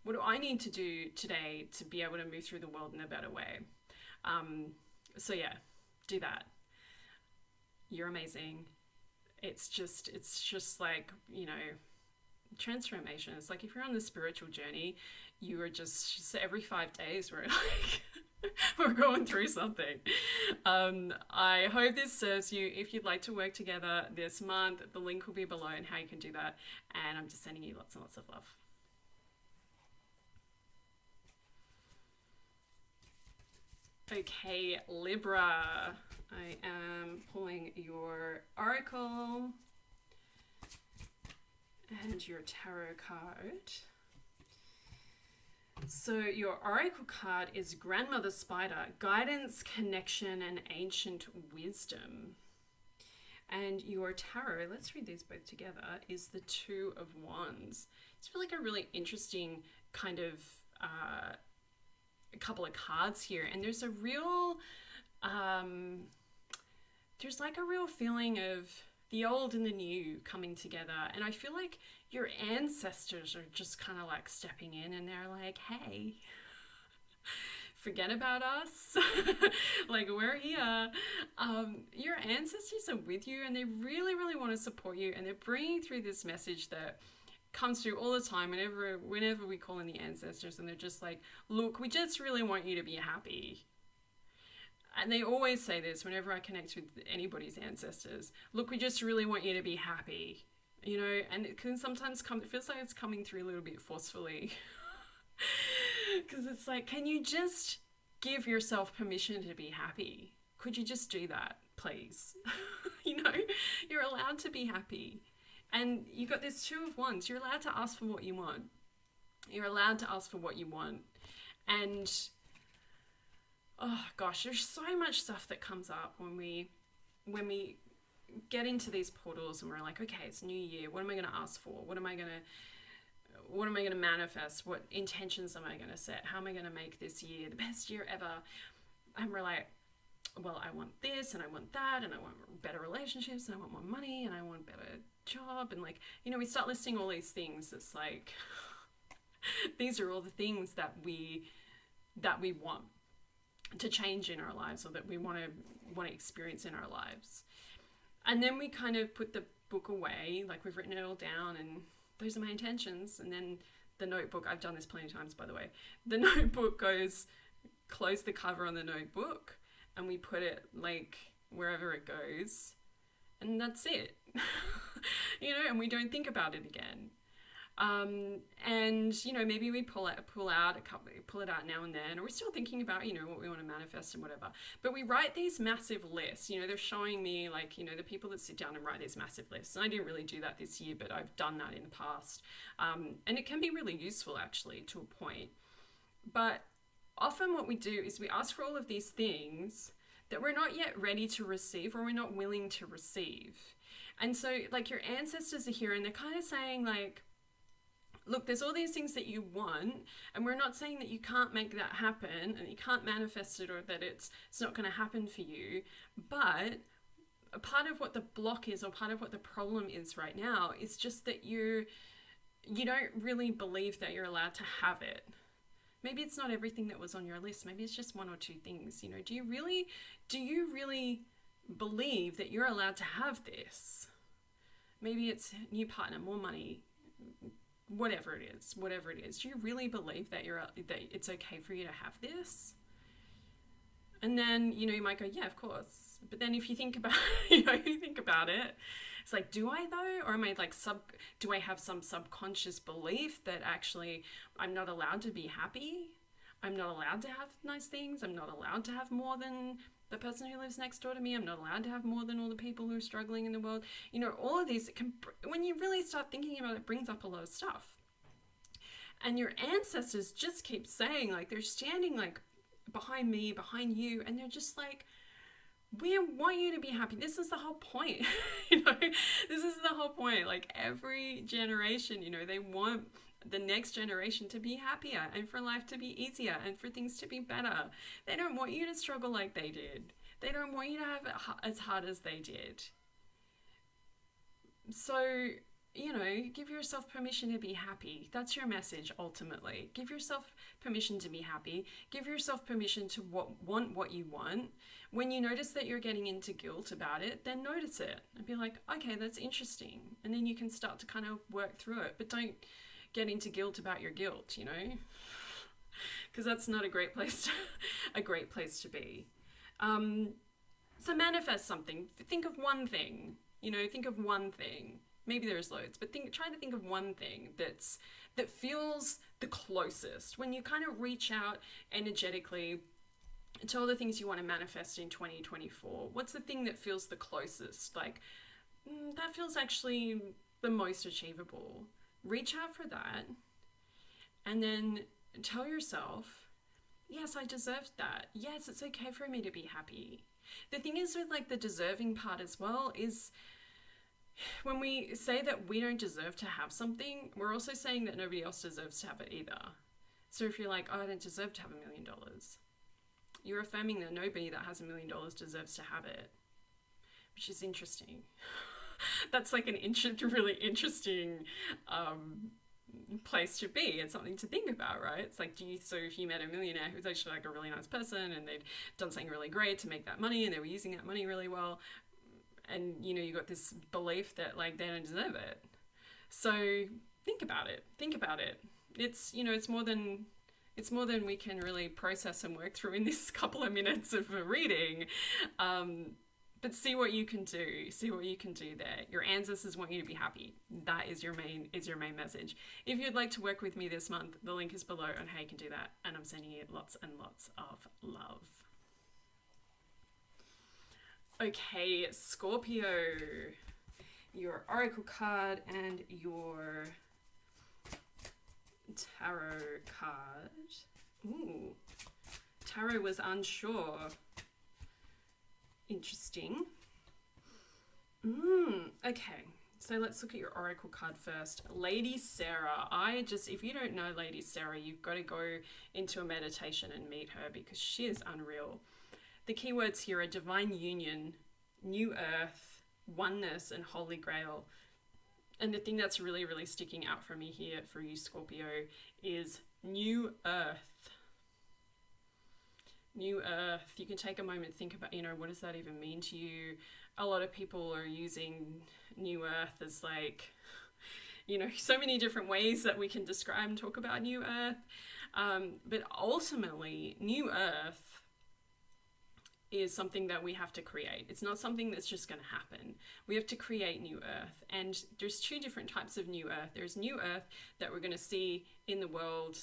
What do I need to do today to be able to move through the world in a better way? So yeah, do that. You're amazing. It's just like, transformation. It's like if you're on the spiritual journey, you are just every 5 days we're like we're going through something. I hope this serves you. If you'd like to work together this month, the link will be below and how you can do that. And I'm just sending you lots and lots of love. Okay, Libra, I am pulling your oracle and your tarot card. So your oracle card is Grandmother Spider, Guidance, Connection, and Ancient Wisdom. And your tarot, let's read these both together, is the Two of Wands. It's like a really interesting kind of a couple of cards here, and there's a real feeling of the old and the new coming together. And I feel like your ancestors are just kind of like stepping in, and they're like, hey, forget about us. Like, we're here. Your ancestors are with you, and they really, really want to support you, and they're bringing through this message that comes through all the time whenever we call in the ancestors, and they're just like, look, we just really want you to be happy. And they always say this whenever I connect with anybody's ancestors. Look, we just really want you to be happy. And it can sometimes it feels like it's coming through a little bit forcefully. Because it's like, can you just give yourself permission to be happy? Could you just do that, please? You're allowed to be happy. And you got this Two of Wands. You're allowed to ask for what you want. You're allowed to ask for what you want. And oh gosh, there's so much stuff that comes up when we get into these portals, and we're like, okay, it's New Year. What am I going to ask for? What am I going to manifest? What intentions am I going to set? How am I going to make this year the best year ever? And we're like, well, I want this, and I want that, and I want better relationships, and I want more money, and I want a better job. And like, we start listing all these things. It's like, these are all the things that we want to change in our lives, or that we want to experience in our lives. And then we kind of put the book away, like we've written it all down, and those are my intentions. And then the notebook, I've done this plenty of times, by the way, the notebook goes, close the cover on the notebook, and we put it like wherever it goes, and that's it. And we don't think about it again. And maybe we pull it out now and then, or we're still thinking about what we want to manifest and whatever, but we write these massive lists. They're showing me, like, the people that sit down and write these massive lists, and I didn't really do that this year, but I've done that in the past, and it can be really useful actually, to a point. But often what we do is we ask for all of these things that we're not yet ready to receive, or we're not willing to receive. And so, like, your ancestors are here, and they're kind of saying, like, look, there's all these things that you want, and we're not saying that you can't make that happen, and you can't manifest it, or that it's not going to happen for you. But a part of what the block is, or part of what the problem is right now, is just that you don't really believe that you're allowed to have it. Maybe it's not everything that was on your list. Maybe it's just one or two things. Do you really believe that you're allowed to have this? Maybe it's new partner, more money, whatever it is. Do you really believe that that it's okay for you to have this? And then, you might go, yeah, of course. But then if you think about, you think about it, it's like, do I though? Or am I like do I have some subconscious belief that actually I'm not allowed to be happy? I'm not allowed to have nice things. I'm not allowed to have more than the person who lives next door to me. I'm not allowed to have more than all the people who are struggling in the world. All of these when you really start thinking about it, brings up a lot of stuff. And your ancestors just keep saying, like, they're standing like behind me, behind you, and they're just like, we want you to be happy. This is the whole point. This is the whole point. Like, every generation, they want the next generation to be happier and for life to be easier and for things to be better. They don't want you to struggle like they did. They don't want you to have it as hard as they did. So, give yourself permission to be happy. That's your message, ultimately. Give yourself permission to be happy. Give yourself permission to want what you want. When you notice that you're getting into guilt about it, then notice it and be like, okay, that's interesting. And then you can start to kind of work through it. But don't get into guilt about your guilt, because that's not a great place to be. So manifest something. Think of one thing. Think of one thing. Maybe there's loads, but try to think of one thing that feels the closest. When you kind of reach out energetically to all the things you want to manifest in 2024, what's the thing that feels the closest? Like, that feels actually the most achievable. Reach out for that, and then tell yourself, yes, I deserved that. Yes, it's okay for me to be happy. The thing is with like the deserving part as well is when we say that we don't deserve to have something, we're also saying that nobody else deserves to have it either. So if you're like, oh, I don't deserve to have $1 million, you're affirming that nobody that has $1 million deserves to have it, which is interesting. That's like an really interesting place to be and something to think about, right? It's like, so if you met a millionaire who's actually like a really nice person and they'd done something really great to make that money and they were using that money really well, and you got this belief that like they don't deserve it. So think about it. It's it's more than we can really process and work through in this couple of minutes of a reading. But see what you can do. See what you can do there. Your ancestors want you to be happy. That is your main message. If you'd like to work with me this month, the link is below on how you can do that. And I'm sending you lots and lots of love. Okay, Scorpio. Your oracle card and your tarot card. Ooh. Tarot was unsure. Interesting. Okay, so let's look at your oracle card first. Lady Sarah. If you don't know Lady Sarah, you've got to go into a meditation and meet her because she is unreal. The keywords here are divine union, new earth, oneness, and holy grail. And the thing that's really, really sticking out for me here for you, Scorpio, is new earth. New earth. You can take a moment, think about, what does that even mean to you? A lot of people are using new earth as like, so many different ways that we can describe and talk about new earth. But ultimately, new earth is something that we have to create. It's not something that's just going to happen. We have to create new earth. And there's two different types of new earth. There's new earth that we're going to see in the world,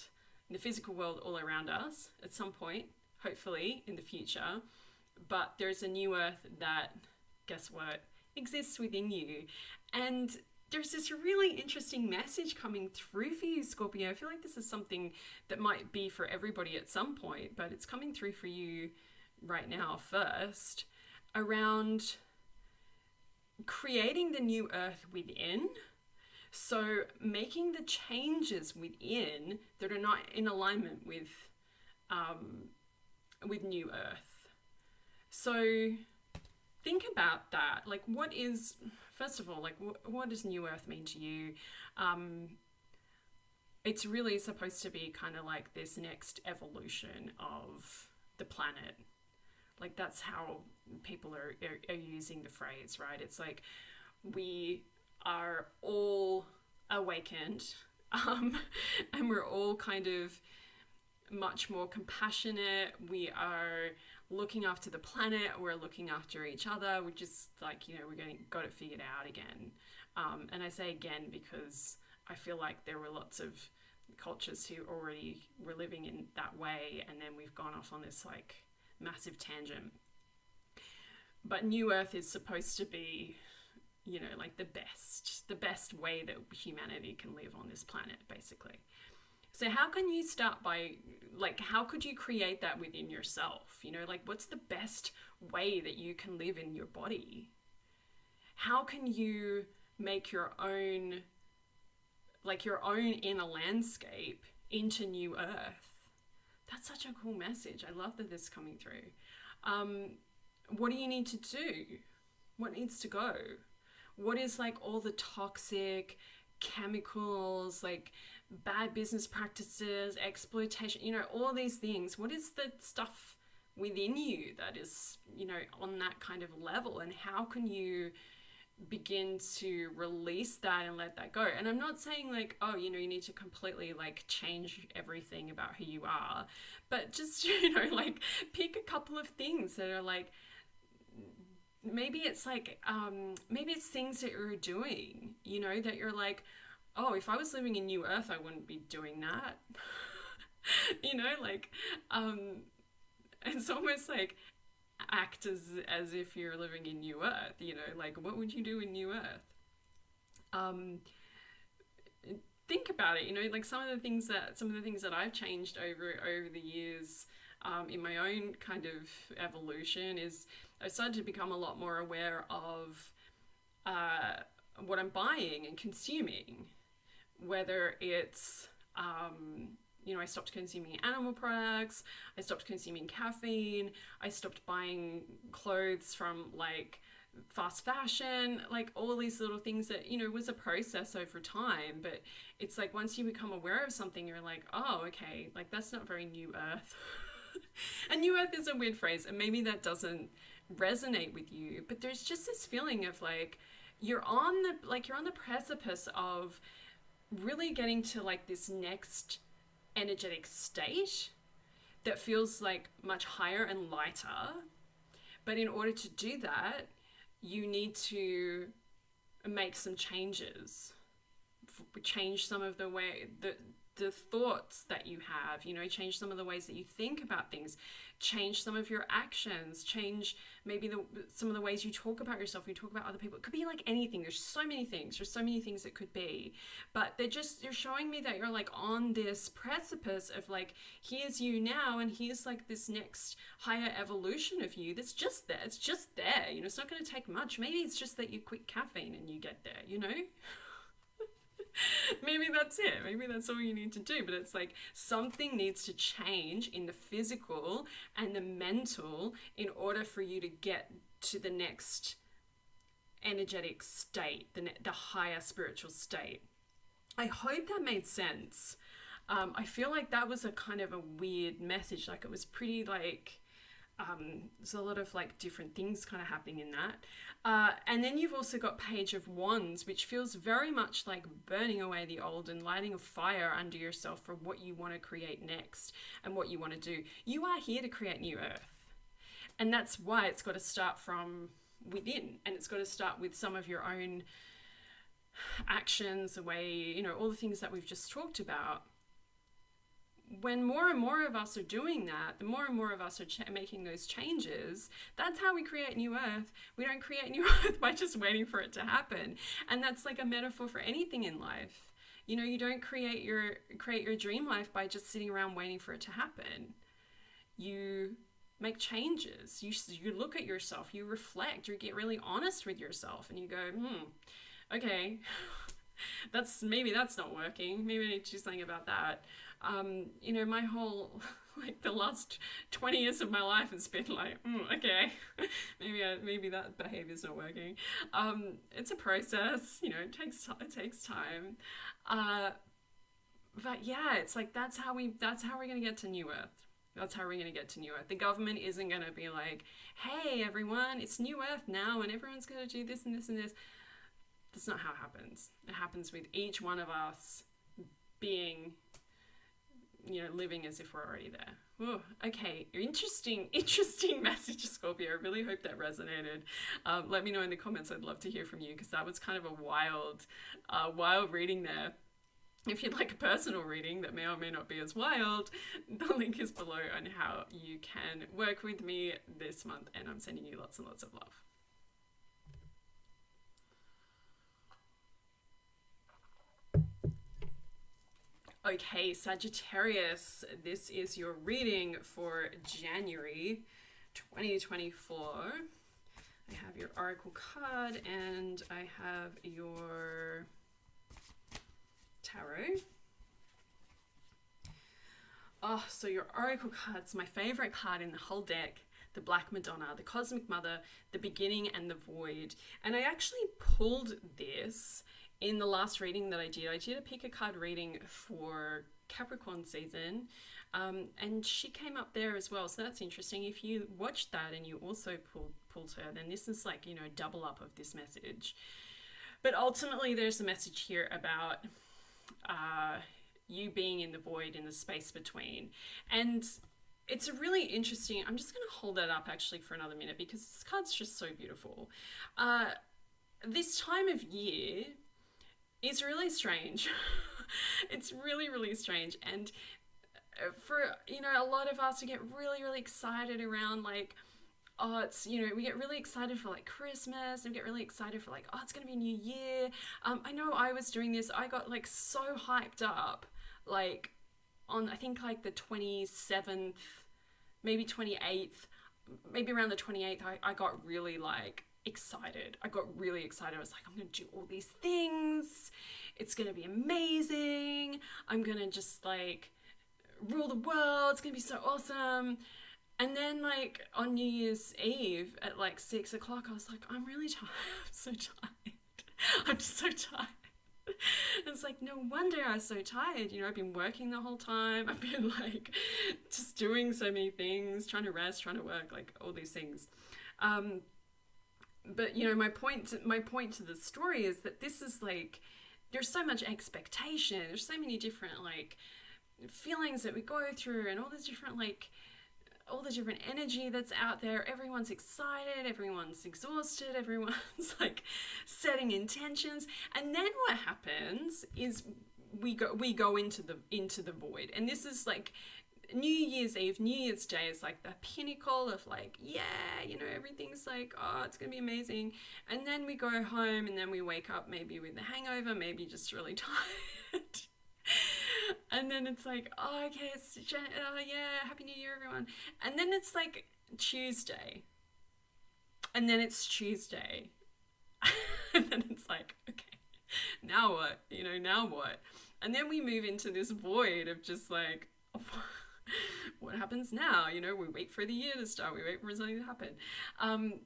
in the physical world all around us at some point, hopefully in the future. But there's a new earth that, guess what, exists within you. And there's this really interesting message coming through for you, Scorpio. I feel like this is something that might be for everybody at some point, but it's coming through for you right now first, around creating the new earth within. So making the changes within that are not in alignment with new earth. So think about that. Like, first of all, like, what does new earth mean to you? It's really supposed to be kind of like this next evolution of the planet. Like, that's how people are using the phrase, right? It's like we are all awakened, and we're all kind of much more compassionate. We are looking after the planet, we're looking after each other. We're just like, got it figured out again. And I say again because I feel like there were lots of cultures who already were living in that way, and then we've gone off on this like massive tangent. But New Earth is supposed to be, like the best way that humanity can live on this planet, basically. So how can you start by, like, how could you create that within yourself? Like, what's the best way that you can live in your body? How can you make your own inner landscape into New Earth? That's such a cool message. I love that this is coming through. What do you need to do? What needs to go? What is like all the toxic chemicals, like bad business practices, exploitation, all these things? What is the stuff within you that is, on that kind of level? And how can you begin to release that and let that go? And I'm not saying like, oh, you need to completely like change everything about who you are, but just, like pick a couple of things that are like, maybe it's like, maybe it's things that you're doing, that you're like, oh, if I was living in New Earth, I wouldn't be doing that. It's almost like act as if you're living in New Earth, like what would you do in New Earth? Think about it, like some of the things that I've changed over the years, in my own kind of evolution is I started to become a lot more aware of what I'm buying and consuming, whether it's I stopped consuming animal products, I stopped consuming caffeine, I stopped buying clothes from like fast fashion, like all these little things that, was a process over time. But it's like once you become aware of something, you're like, oh, okay, like that's not very New Earth. And New Earth is a weird phrase, and maybe that doesn't resonate with you, but there's just this feeling of like you're on the precipice of really getting to like this next energetic state that feels like much higher and lighter. But in order to do that, you need to make some changes, change some of the way the thoughts that you have, change some of the ways that you think about things, change some of your actions, change maybe some of the ways you talk about yourself, you talk about other people. It could be like anything. There's so many things it could be, but you're showing me that you're like on this precipice of like, here's you now, and here's like this next higher evolution of you that's just there. It's just there, it's not going to take much. Maybe it's just that you quit caffeine and you get there, Maybe that's it. Maybe that's all you need to do. But it's like something needs to change in the physical and the mental in order for you to get to the next energetic state, the higher spiritual state. I hope that made sense. I feel like that was a kind of a weird message. Like it was pretty like, there's a lot of like different things kind of happening in that. And then you've also got Page of Wands, which feels very much like burning away the old and lighting a fire under yourself for what you want to create next and what you want to do. You are here to create New Earth. And that's why it's got to start from within, and it's got to start with some of your own actions, the way, all the things that we've just talked about. When more and more of us are doing that, the more and more of us are making those changes, that's how we create New Earth. We don't create New Earth by just waiting for it to happen. And that's like a metaphor for anything in life. You don't create your dream life by just sitting around waiting for it to happen. You make changes. You look at yourself, you reflect, you get really honest with yourself, and you go, okay, maybe that's not working. Maybe I need to do something about that. My whole, like the last 20 years of my life has been like, okay, maybe that behavior's not working. It's a process, it takes time. But yeah, it's like, that's how we're going to get to New Earth. That's how we're going to get to New Earth. The government isn't going to be like, hey, everyone, it's New Earth now, and everyone's going to do this and this and this. That's not how it happens. It happens with each one of us being living as if we're already there. Ooh, okay, interesting message, Scorpio. I really hope that resonated. Let me know in the comments. I'd love to hear from you, because that was kind of a wild reading there. If you'd like a personal reading that may or may not be as wild, the link is below on how you can work with me this month, and I'm sending you lots and lots of love. Okay, Sagittarius, this is your reading for January 2024. I have your Oracle card and I have your Tarot. Oh, so your Oracle card's my favorite card in the whole deck. The Black Madonna, the Cosmic Mother, the Beginning and the Void. And I actually pulled this in the last reading that I did. I did a pick a card reading for Capricorn season, and she came up there as well. So that's interesting. If you watched that and you also pulled her, then this is like, double up of this message. But ultimately there's a message here about you being in the void, in the space between. And it's a really interesting, I'm just going to hold that up actually for another minute, because this card's just so beautiful. This time of year is really strange. It's really, really strange. And for, a lot of us, we get really, really excited around like, we get really excited for like Christmas, and we get really excited for like, it's going to be a new year. I know I was doing this. I got like so hyped up, like on, I think like the 27th, maybe 28th, maybe around the 28th, I got really like excited. I got really excited. I was like, I'm going to do all these things. It's going to be amazing. I'm going to just like rule the world. It's going to be so awesome. And then like on New Year's Eve at like 6 o'clock, I was like, I'm really tired. I'm so tired. I'm just so tired. It's like, no wonder I was so tired. I've been working the whole time. I've been like just doing so many things, trying to rest, trying to work, like all these things. But my point to the story is that this is like, there's so much expectation. There's so many different like feelings that we go through, and all the different energy that's out there. Everyone's excited, everyone's exhausted, everyone's like setting intentions. And then what happens is we go into the void. And this is like New Year's Eve, New Year's Day is like the pinnacle of like, everything's like, it's gonna be amazing. And then we go home, and then we wake up maybe with a hangover, maybe just really tired. And then it's like, okay, it's Happy New Year, everyone. And then it's like Tuesday. And then it's Tuesday. And then it's like, okay, now what? Now what? And then we move into this void of just like, what happens now? We wait for the year to start. We wait for something to happen.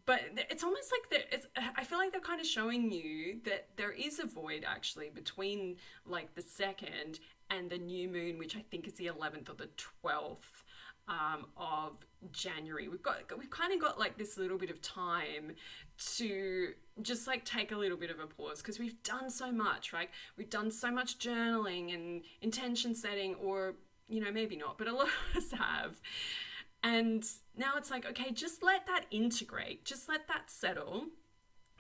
But it's almost like I feel like they're kind of showing you that there is a void actually between like the 2nd and the new moon, which I think is the 11th or the 12th of January. We've kind of got like this little bit of time to just like take a little bit of a pause, because we've done so much, right? We've done so much journaling and intention setting, or maybe not, but a lot of us have. And now it's like, okay, just let that integrate, just let that settle.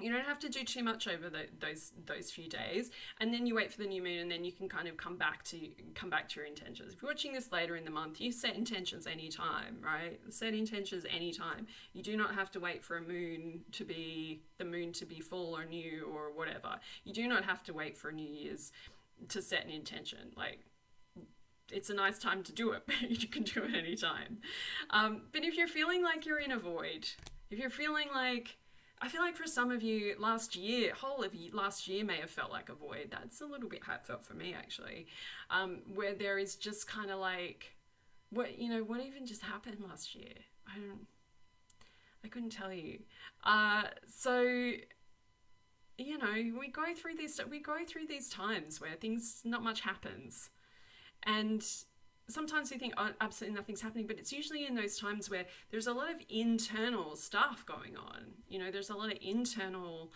You don't have to do too much over those few days, and then you wait for the new moon, and then you can kind of come back to your intentions. If you're watching this later in the month, you set intentions anytime, right? Set intentions anytime. You do not have to wait for the moon to be full or new or whatever. You do not have to wait for New Year's to set an intention. Like, it's a nice time to do it, but you can do it anytime. But if you're feeling like you're in a void, if you're feeling like, I feel like for some of you last year may have felt like a void. That's a little bit how it felt for me actually, where there is just kind of like, what even just happened last year? I couldn't tell you. So we go through these times where not much happens. And sometimes we think, absolutely nothing's happening, but it's usually in those times where there's a lot of internal stuff going on. There's a lot of internal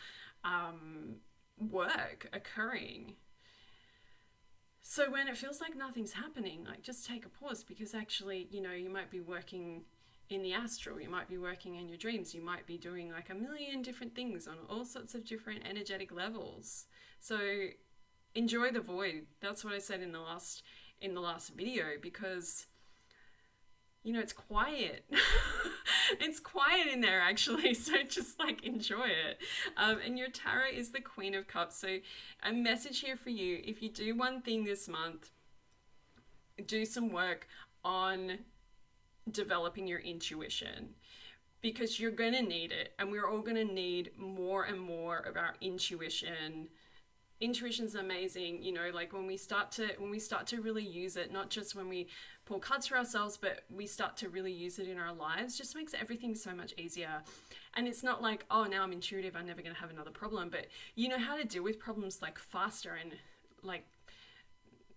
work occurring. So when it feels like nothing's happening, like just take a pause, because actually, you might be working in the astral, you might be working in your dreams, you might be doing like a million different things on all sorts of different energetic levels. So enjoy the void. That's what I said in the last video, because it's quiet. It's quiet in there, actually, so just like enjoy it. And your tarot is the Queen of Cups. So a message here for you: if you do one thing this month, do some work on developing your intuition, because you're going to need it, and we're all going to need more and more of our intuition. Intuition's amazing, like when we start to really use it, not just when we pull cards for ourselves, but we start to really use it in our lives, just makes everything so much easier. And it's not like, oh, now I'm intuitive, I'm never going to have another problem, but you know how to deal with problems like faster and like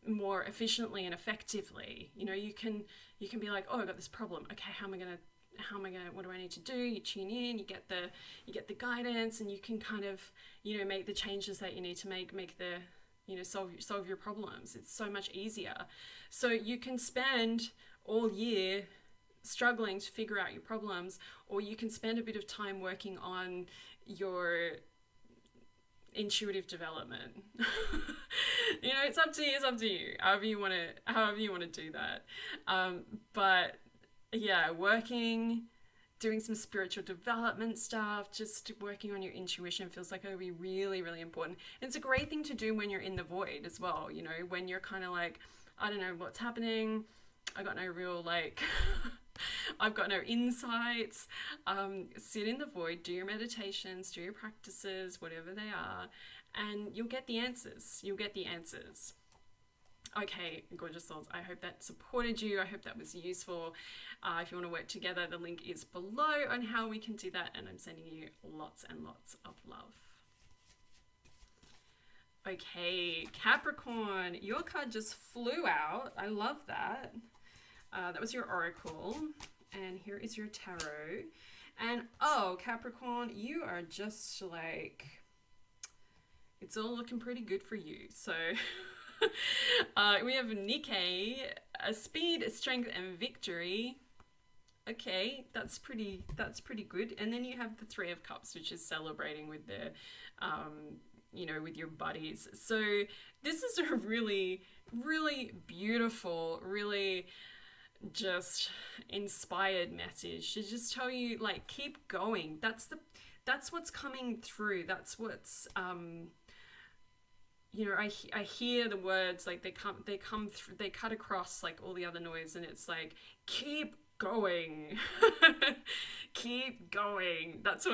more efficiently and effectively. You can be like, oh, I got this problem, okay, what do I need to do? You tune in, you get the guidance, and you can kind of, make the changes that you need to make the, solve your problems. It's so much easier. So you can spend all year struggling to figure out your problems, or you can spend a bit of time working on your intuitive development. It's up to you. However you want to do that. But yeah, doing some spiritual development stuff, just working on your intuition feels like it would be really, really important. And it's a great thing to do when you're in the void as well, when you're kind of like, I don't know what's happening, I got no real I've got no insights. Sit in the void, do your meditations, do your practices, whatever they are, and you'll get the answers. Okay, gorgeous souls, I hope that supported you. I hope that was useful. If you want to work together, the link is below on how we can do that, and I'm sending you lots and lots of love. Okay, Capricorn, your card just flew out. I love that. That was your oracle, and here is your tarot. And oh, Capricorn, you are just like, it's all looking pretty good for you. So we have Nike, a speed, a strength, and victory. Okay, that's pretty good. And then you have the Three of Cups, which is celebrating with the, with your buddies. So this is a really, really beautiful, really just inspired message to just tell you, like, keep going. That's what's coming through. That's what's I hear the words, like they come through, they cut across like all the other noise, and it's like, keep going. Keep going. That's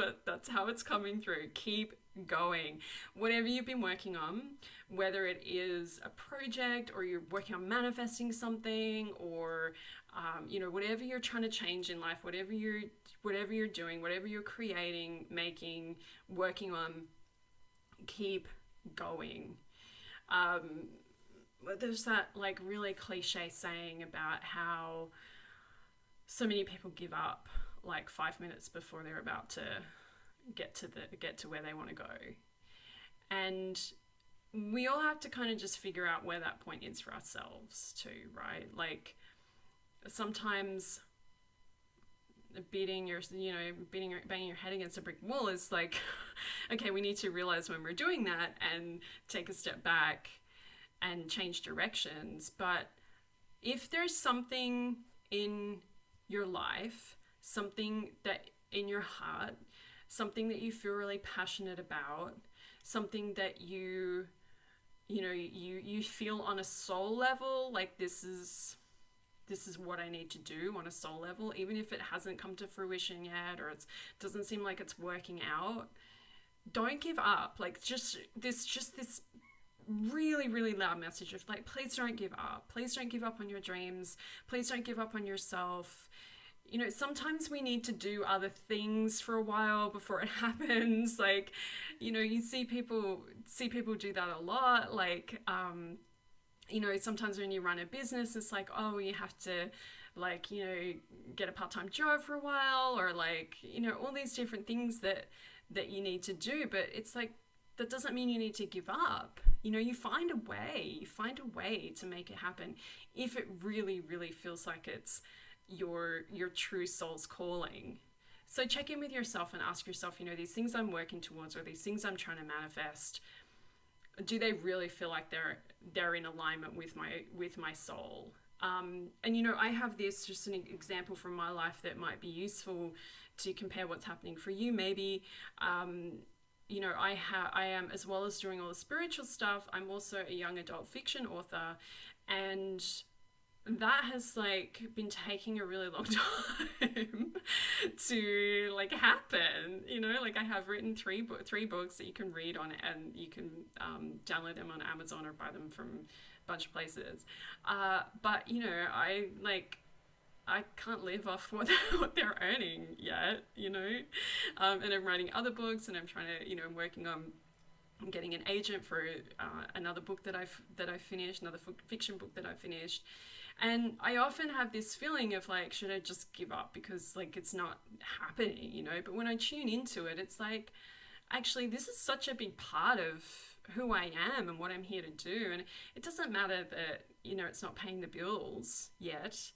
how it's coming through. Keep going. Whatever you've been working on, whether it is a project, or you're working on manifesting something, or whatever you're trying to change in life, whatever you're doing, whatever you're creating, making, working on, keep going. There's that like really cliche saying about how so many people give up like 5 minutes before they're about to get to where they want to go. And we all have to kind of just figure out where that point is for ourselves too, right? Like sometimes banging your head against a brick wall is like, okay, we need to realize when we're doing that and take a step back and change directions. But if there's something in your life, something that in your heart, something that you feel really passionate about, something that you feel on a soul level, like this is what I need to do on a soul level, even if it hasn't come to fruition yet, or it doesn't seem like it's working out, don't give up. Like just this really, really loud message of like, please don't give up. Please don't give up on your dreams. Please don't give up on yourself. Sometimes we need to do other things for a while before it happens. Like, you see people do that a lot. Like, sometimes when you run a business, it's like, oh, you have to like, get a part-time job for a while, or like, all these different things that you need to do. But it's like, that doesn't mean you need to give up. You know, you find a way to make it happen if it really, really feels like it's your true soul's calling. So check in with yourself and ask yourself, you know, these things I'm working towards or these things I'm trying to manifest, do they really feel like they're in alignment with my soul? And you know, I have this just an example from my life that might be useful to compare what's happening for you. Maybe you know, I am, as well as doing all the spiritual stuff, I'm also a young adult fiction author, and that has like been taking a really long time to like happen. You know, like I have written three books that you can read on, and you can download them on Amazon or buy them from a bunch of places. But you know, I can't live off what they're earning yet, you know, and I'm writing other books, and I'm trying to, you know, I'm working on getting an agent for another book that I've finished, another fiction book that I've finished. And I often have this feeling of like, should I just give up because like it's not happening, you know? But when I tune into it, it's like, actually, this is such a big part of who I am and what I'm here to do. And it doesn't matter that, you know, it's not paying the bills yet.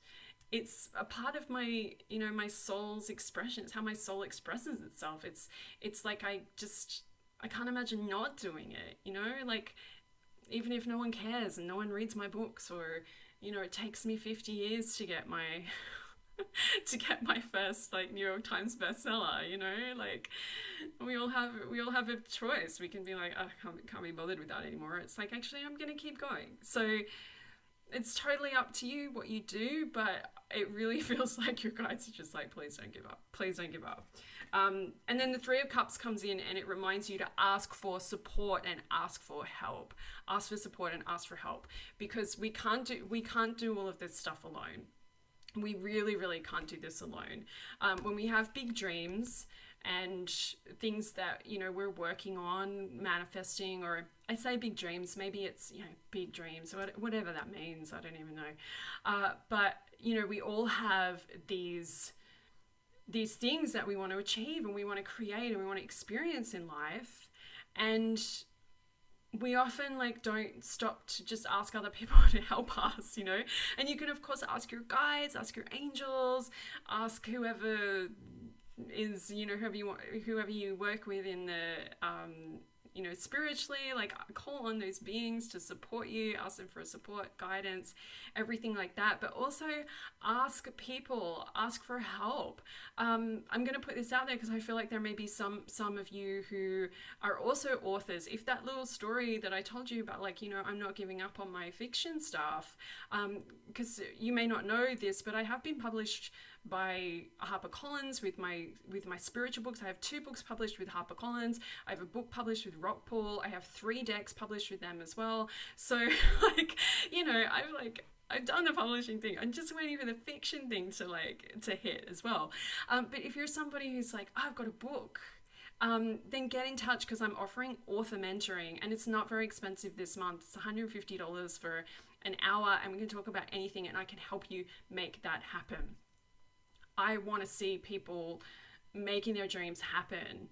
It's a part of my, you know, my soul's expression. It's how my soul expresses itself. It's like I can't imagine not doing it, you know? Like, even if no one cares and no one reads my books, or you know, it takes me 50 years to get my first like New York Times bestseller, you know, like we all have a choice. We can be like, oh, can't be bothered with that anymore. It's like, actually, I'm gonna keep going. So it's totally up to you what you do, but it really feels like your guides are just like, please don't give up. Please don't give up. And then the Three of Cups comes in, and it reminds you to ask for support and ask for help. Ask for support and ask for help, because we can't do all of this stuff alone. We really, really can't do this alone. When we have big dreams and things that, you know, we're working on manifesting, or I say big dreams, maybe it's, you know, big dreams, or whatever that means. I don't even know. But, you know, we all have these things that we want to achieve and we want to create and we want to experience in life. And we often like don't stop to just ask other people to help us, you know. And you can of course ask your guides, ask your angels, ask whoever is, you know, whoever you work with in the you know, spiritually, like call on those beings to support you, ask them for support, guidance, everything like that. But also ask people, ask for help. I'm going to put this out there because I feel like there may be some of you who are also authors. If that little story that I told you about, like, you know, I'm not giving up on my fiction stuff, because you may not know this, but I have been published by HarperCollins with my spiritual books. I have 2 books published with HarperCollins. I have a book published with Rockpool. I have 3 decks published with them as well. So like, you know, I've done the publishing thing. I'm just waiting for the fiction thing to hit as well. But if you're somebody who's like, oh, I've got a book, then get in touch, because I'm offering author mentoring, and it's not very expensive this month. It's $150 for an hour, and we can talk about anything, and I can help you make that happen. I want to see people making their dreams happen.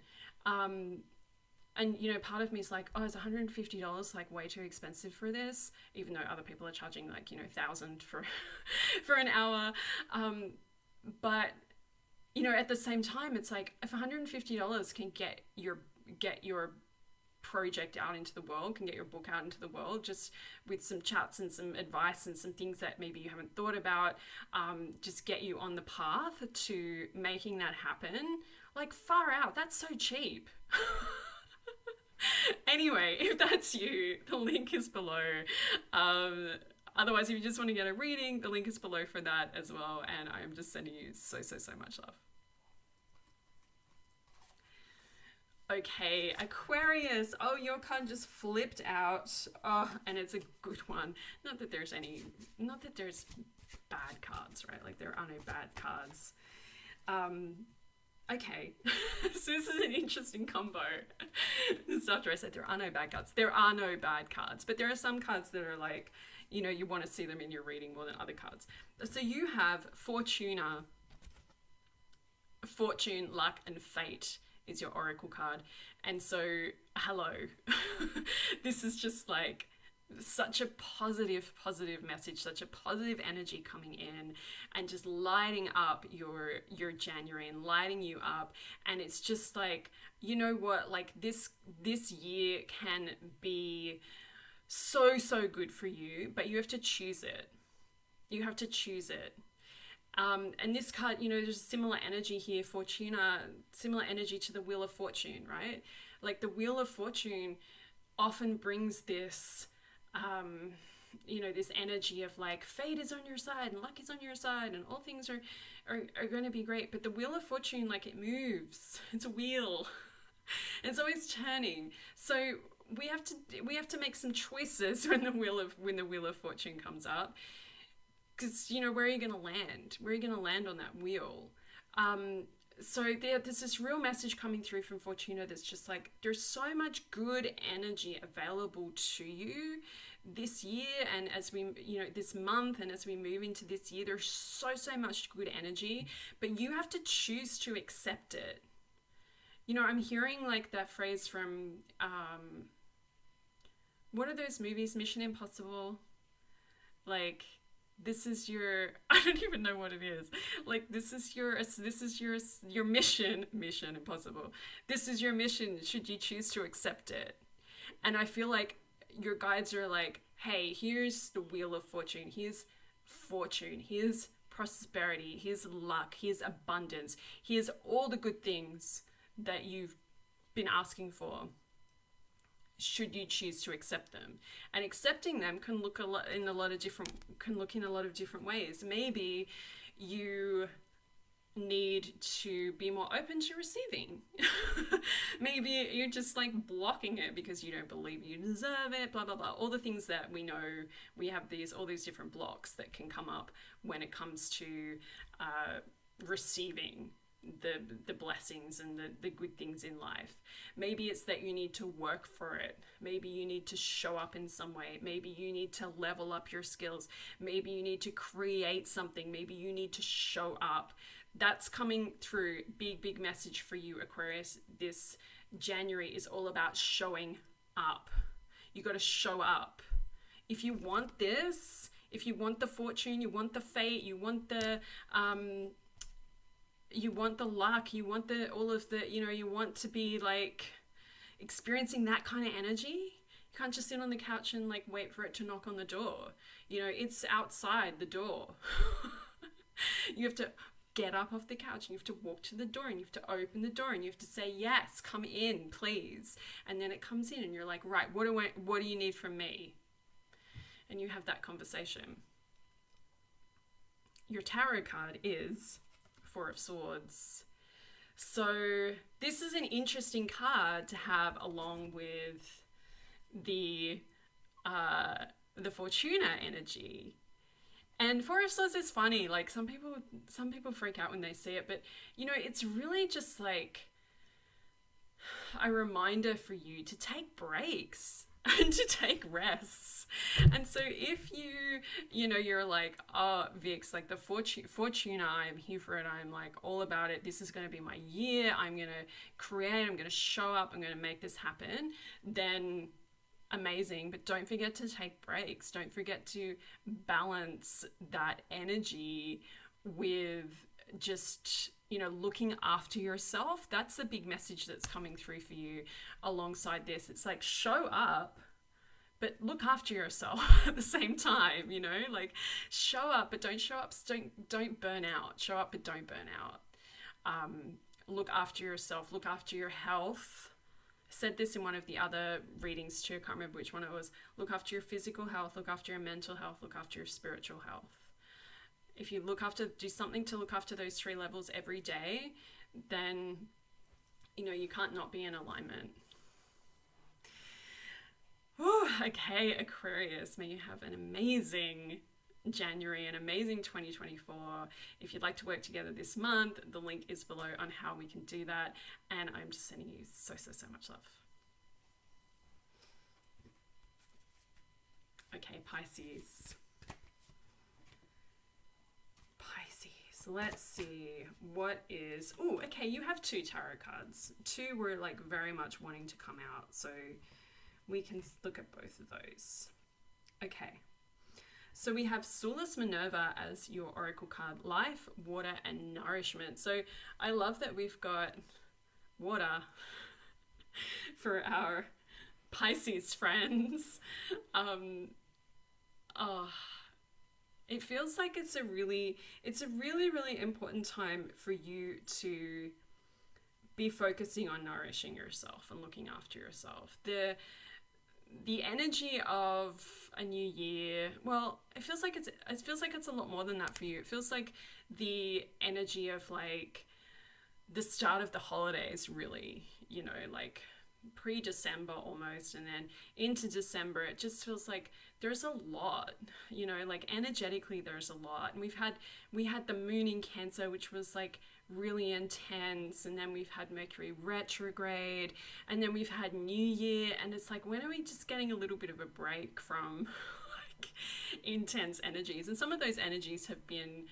And, you know, part of me is like, oh, is $150 like way too expensive for this? Even though other people are charging like, you know, $1,000 for an hour. But, you know, at the same time, it's like, if $150 can get your project out into the world, can get your book out into the world, just with some chats and some advice and some things that maybe you haven't thought about, just get you on the path to making that happen, like, far out. That's so cheap. Anyway, if that's you, the link is below. Otherwise, if you just want to get a reading, the link is below for that as well. And I'm just sending you so much love. Okay, Aquarius. Oh, your card just flipped out. Oh, and it's a good one. Not that there's bad cards, right? Like, there are no bad cards. Okay, so this is an interesting combo. Just after I said there are no bad cards. There are no bad cards, but there are some cards that are like, you know, you want to see them in your reading more than other cards. So you have Fortune, luck, and fate is your oracle card. And so, hello. This is just like such a positive message, such a positive energy coming in and just lighting up your January and lighting you up. And it's just like, you know what, like this year can be so good for you, but you have to choose it. You have to choose it. And this card, you know, there's similar energy here, Fortuna, similar energy to the Wheel of Fortune, right? Like the Wheel of Fortune often brings this, you know, this energy of like fate is on your side and luck is on your side and all things are going to be great. But the Wheel of Fortune, like it moves. It's a wheel. It's always turning. So we have to make some choices when the Wheel of Fortune comes up. Because, you know, where are you going to land? Where are you going to land on that wheel? So there's this real message coming through from Fortuna that's just like, there's so much good energy available to you this year, and as we, you know, this month, and as we move into this year, there's so much good energy, but you have to choose to accept it. You know, I'm hearing like that phrase from, what are those movies? Mission Impossible? Like, this is your, I don't even know what it is. Like, this is your mission, Mission Impossible. This is your mission, should you choose to accept it. And I feel like your guides are like, hey, here's the Wheel of Fortune. Here's fortune. Here's prosperity. Here's luck. Here's abundance. Here's all the good things that you've been asking for, should you choose to accept them. And accepting them can look in a lot of different ways. Maybe you need to be more open to receiving. Maybe you're just like blocking it because you don't believe you deserve it, blah blah blah, all the things that we know. We have all these different blocks that can come up when it comes to receiving the blessings and the good things in life. Maybe it's that you need to work for it. Maybe you need to show up in some way. Maybe you need to level up your skills. Maybe you need to create something. Maybe you need to show up. That's coming through. Big message for you, Aquarius. This January is all about showing up. You got to show up. If you want this, if you want the fortune, you want the fate, you want the luck, you want all of the, you know, you want to be like experiencing that kind of energy. You can't just sit on the couch and like wait for it to knock on the door. You know, it's outside the door. You have to get up off the couch and you have to walk to the door and you have to open the door and you have to say, yes, come in, please. And then it comes in and you're like, right, what do you need from me? And you have that conversation. Your tarot card is Four of Swords. So this is an interesting card to have along with the Fortuna energy. And Four of Swords is funny. Like some people freak out when they see it, but you know, it's really just like a reminder for you to take breaks and to take rests. And so if you know, you're like, oh, Vix, like the Fortuna, I'm here for it. I'm like all about it. This is going to be my year. I'm going to create, I'm going to show up. I'm going to make this happen. Then amazing. But don't forget to take breaks. Don't forget to balance that energy with just, you know, looking after yourself. That's the big message that's coming through for you alongside this. It's like, show up, but look after yourself at the same time, you know, like show up, but don't show up, don't burn out. Show up, but don't burn out. Look after yourself, look after your health. I said this in one of the other readings too, I can't remember which one it was. Look after your physical health, look after your mental health, look after your spiritual health. If you do something to look after those 3 levels every day, then, you know, you can't not be in alignment. Ooh, okay, Aquarius, may you have an amazing January, an amazing 2024. If you'd like to work together this month, the link is below on how we can do that. And I'm just sending you so much love. Okay, Pisces. So let's see, what is... Oh, okay, you have 2 tarot cards. 2 were like very much wanting to come out, so we can look at both of those. Okay. So we have Solus Minerva as your oracle card, life, water, and nourishment. So I love that we've got water for our Pisces friends. It feels like it's a really important time for you to be focusing on nourishing yourself and looking after yourself. The energy of a new year, well, it feels like it's a lot more than that for you. It feels like the energy of like the start of the holidays, really, you know, like pre-December almost, and then into December. It just feels like there's a lot, you know, like energetically there's a lot. And we had the moon in Cancer, which was like really intense, and then we've had Mercury retrograde, and then we've had New Year, and it's like, when are we just getting a little bit of a break from like intense energies? And some of those energies have been,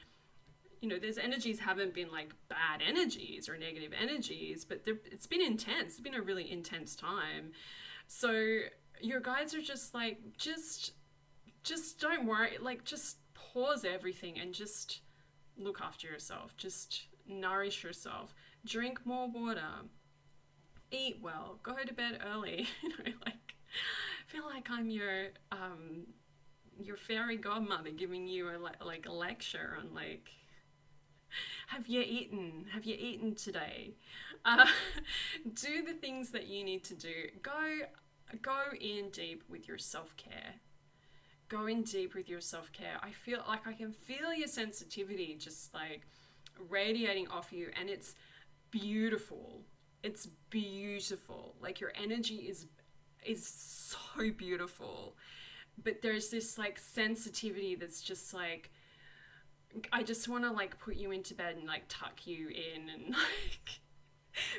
you know, those energies haven't been like bad energies or negative energies, but it's been intense. It's been a really intense time. So your guides are just like, just don't worry, like just pause everything and just look after yourself. Just nourish yourself, drink more water, eat well, go to bed early. You know, like, I feel like I'm your fairy godmother giving you a lecture on like, have you eaten today? Do the things that you need to do. Go in deep with your self-care. Go in deep with your self-care. I feel like I can feel your sensitivity just like radiating off you, and it's beautiful. It's beautiful. Like, your energy is so beautiful, but there's this like sensitivity that's just like, I just want to like put you into bed and like tuck you in and like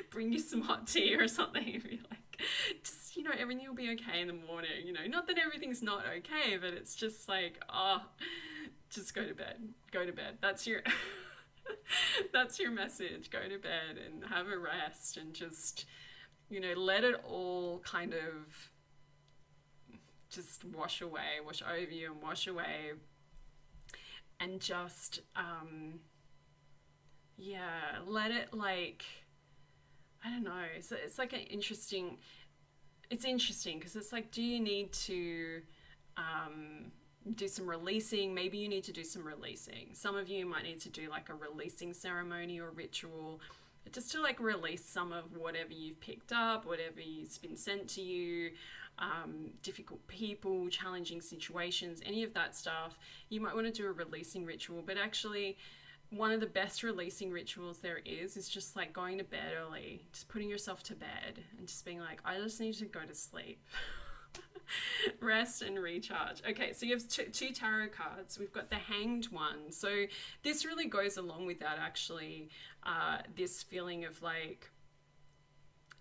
bring you some hot tea or something and be like, just, you know, everything will be okay in the morning. You know, not that everything's not okay, but it's just like, just go to bed. That's your that's your message. Go to bed and have a rest, and just, you know, let it all kind of just wash over you and wash away. And just, let it, like, I don't know. It's like it's interesting because it's like, do you need to do some releasing? Maybe you need to do some releasing. Some of you might need to do like a releasing ceremony or ritual, just to like release some of whatever you've picked up, whatever's been sent to you, difficult people, challenging situations, any of that stuff. You might want to do a releasing ritual, but actually one of the best releasing rituals there is just like going to bed early, just putting yourself to bed and just being like, I just need to go to sleep. Rest and recharge. Okay, so you have 2 tarot cards. We've got the Hanged one. So this really goes along with that, actually. This feeling of like,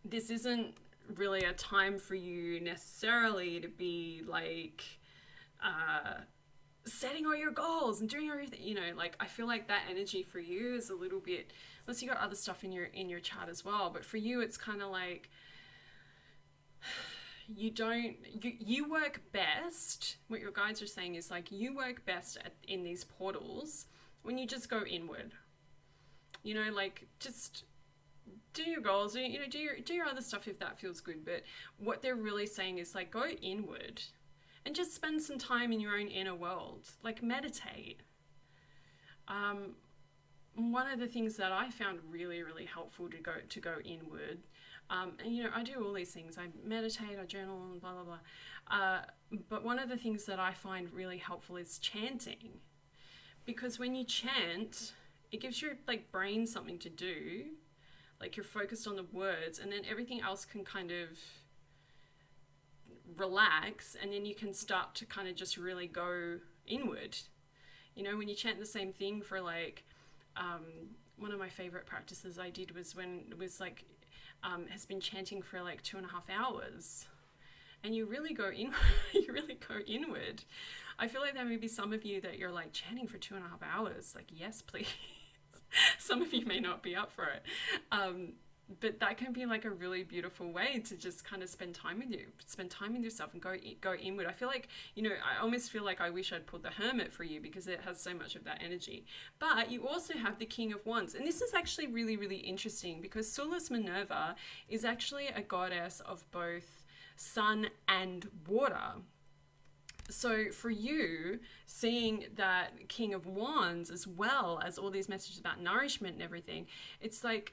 this isn't really a time for you necessarily to be like setting all your goals and doing everything, you know. Like, I feel like that energy for you is a little bit, unless you got other stuff in your chart as well, but for you it's kind of like, you work best. What your guides are saying is like, you work best in these portals when you just go inward. You know, like, just do your goals, you know, do your other stuff if that feels good. But what they're really saying is like, go inward and just spend some time in your own inner world. Like, meditate. One of the things that I found really, really helpful to go inward, and you know, I do all these things. I meditate, I journal, and blah blah blah. But one of the things that I find really helpful is chanting, because when you chant, it gives your like brain something to do. Like, you're focused on the words, and then everything else can kind of relax, and then you can start to kind of just really go inward. You know, when you chant the same thing for like, one of my favorite practices I did was when it was like, has been chanting for like 2.5 hours, and you really go in, you really go inward. I feel like there may be some of you that you're like chanting for 2.5 hours. Like, yes, please. Some of you may not be up for it. But that can be like a really beautiful way to just kind of spend time with you, spend time with yourself, and go inward. I feel like, I almost feel like I wish I'd pulled the Hermit for you, because it has so much of that energy. But you also have the King of Wands, and this is actually really, really interesting, because Sulis Minerva is actually a goddess of both sun and water. So for you, seeing that King of Wands, as well as all these messages about nourishment and everything, it's like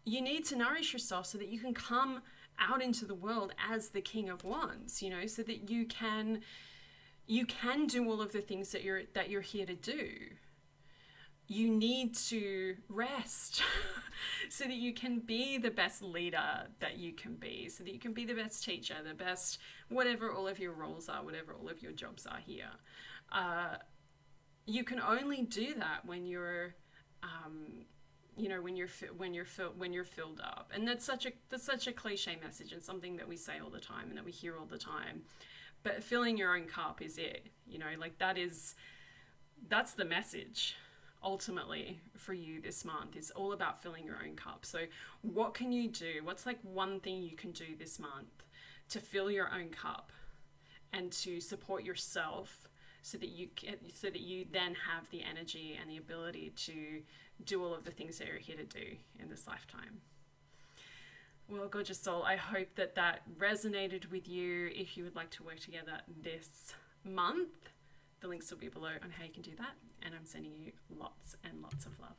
you need to nourish yourself so that you can come out into the world as the King of Wands, so that you can do all of the things that you're here to do. You need to rest so that you can be the best leader that you can be, so that you can be the best teacher, the best whatever all of your roles are, whatever all of your jobs are here. You can only do that when you're when you're filled up. And that's such a cliche message, and something that we say all the time and that we hear all the time. But filling your own cup is it. That's the message ultimately for you this month. It's all about filling your own cup. So what can you do? What's like one thing you can do this month to fill your own cup and to support yourself, so that you then have the energy and the ability to do all of the things that you're here to do in this lifetime. Well, gorgeous soul, I hope that resonated with you. If you would like to work together this month, the links will be below on how you can do that. And I'm sending you lots and lots of love.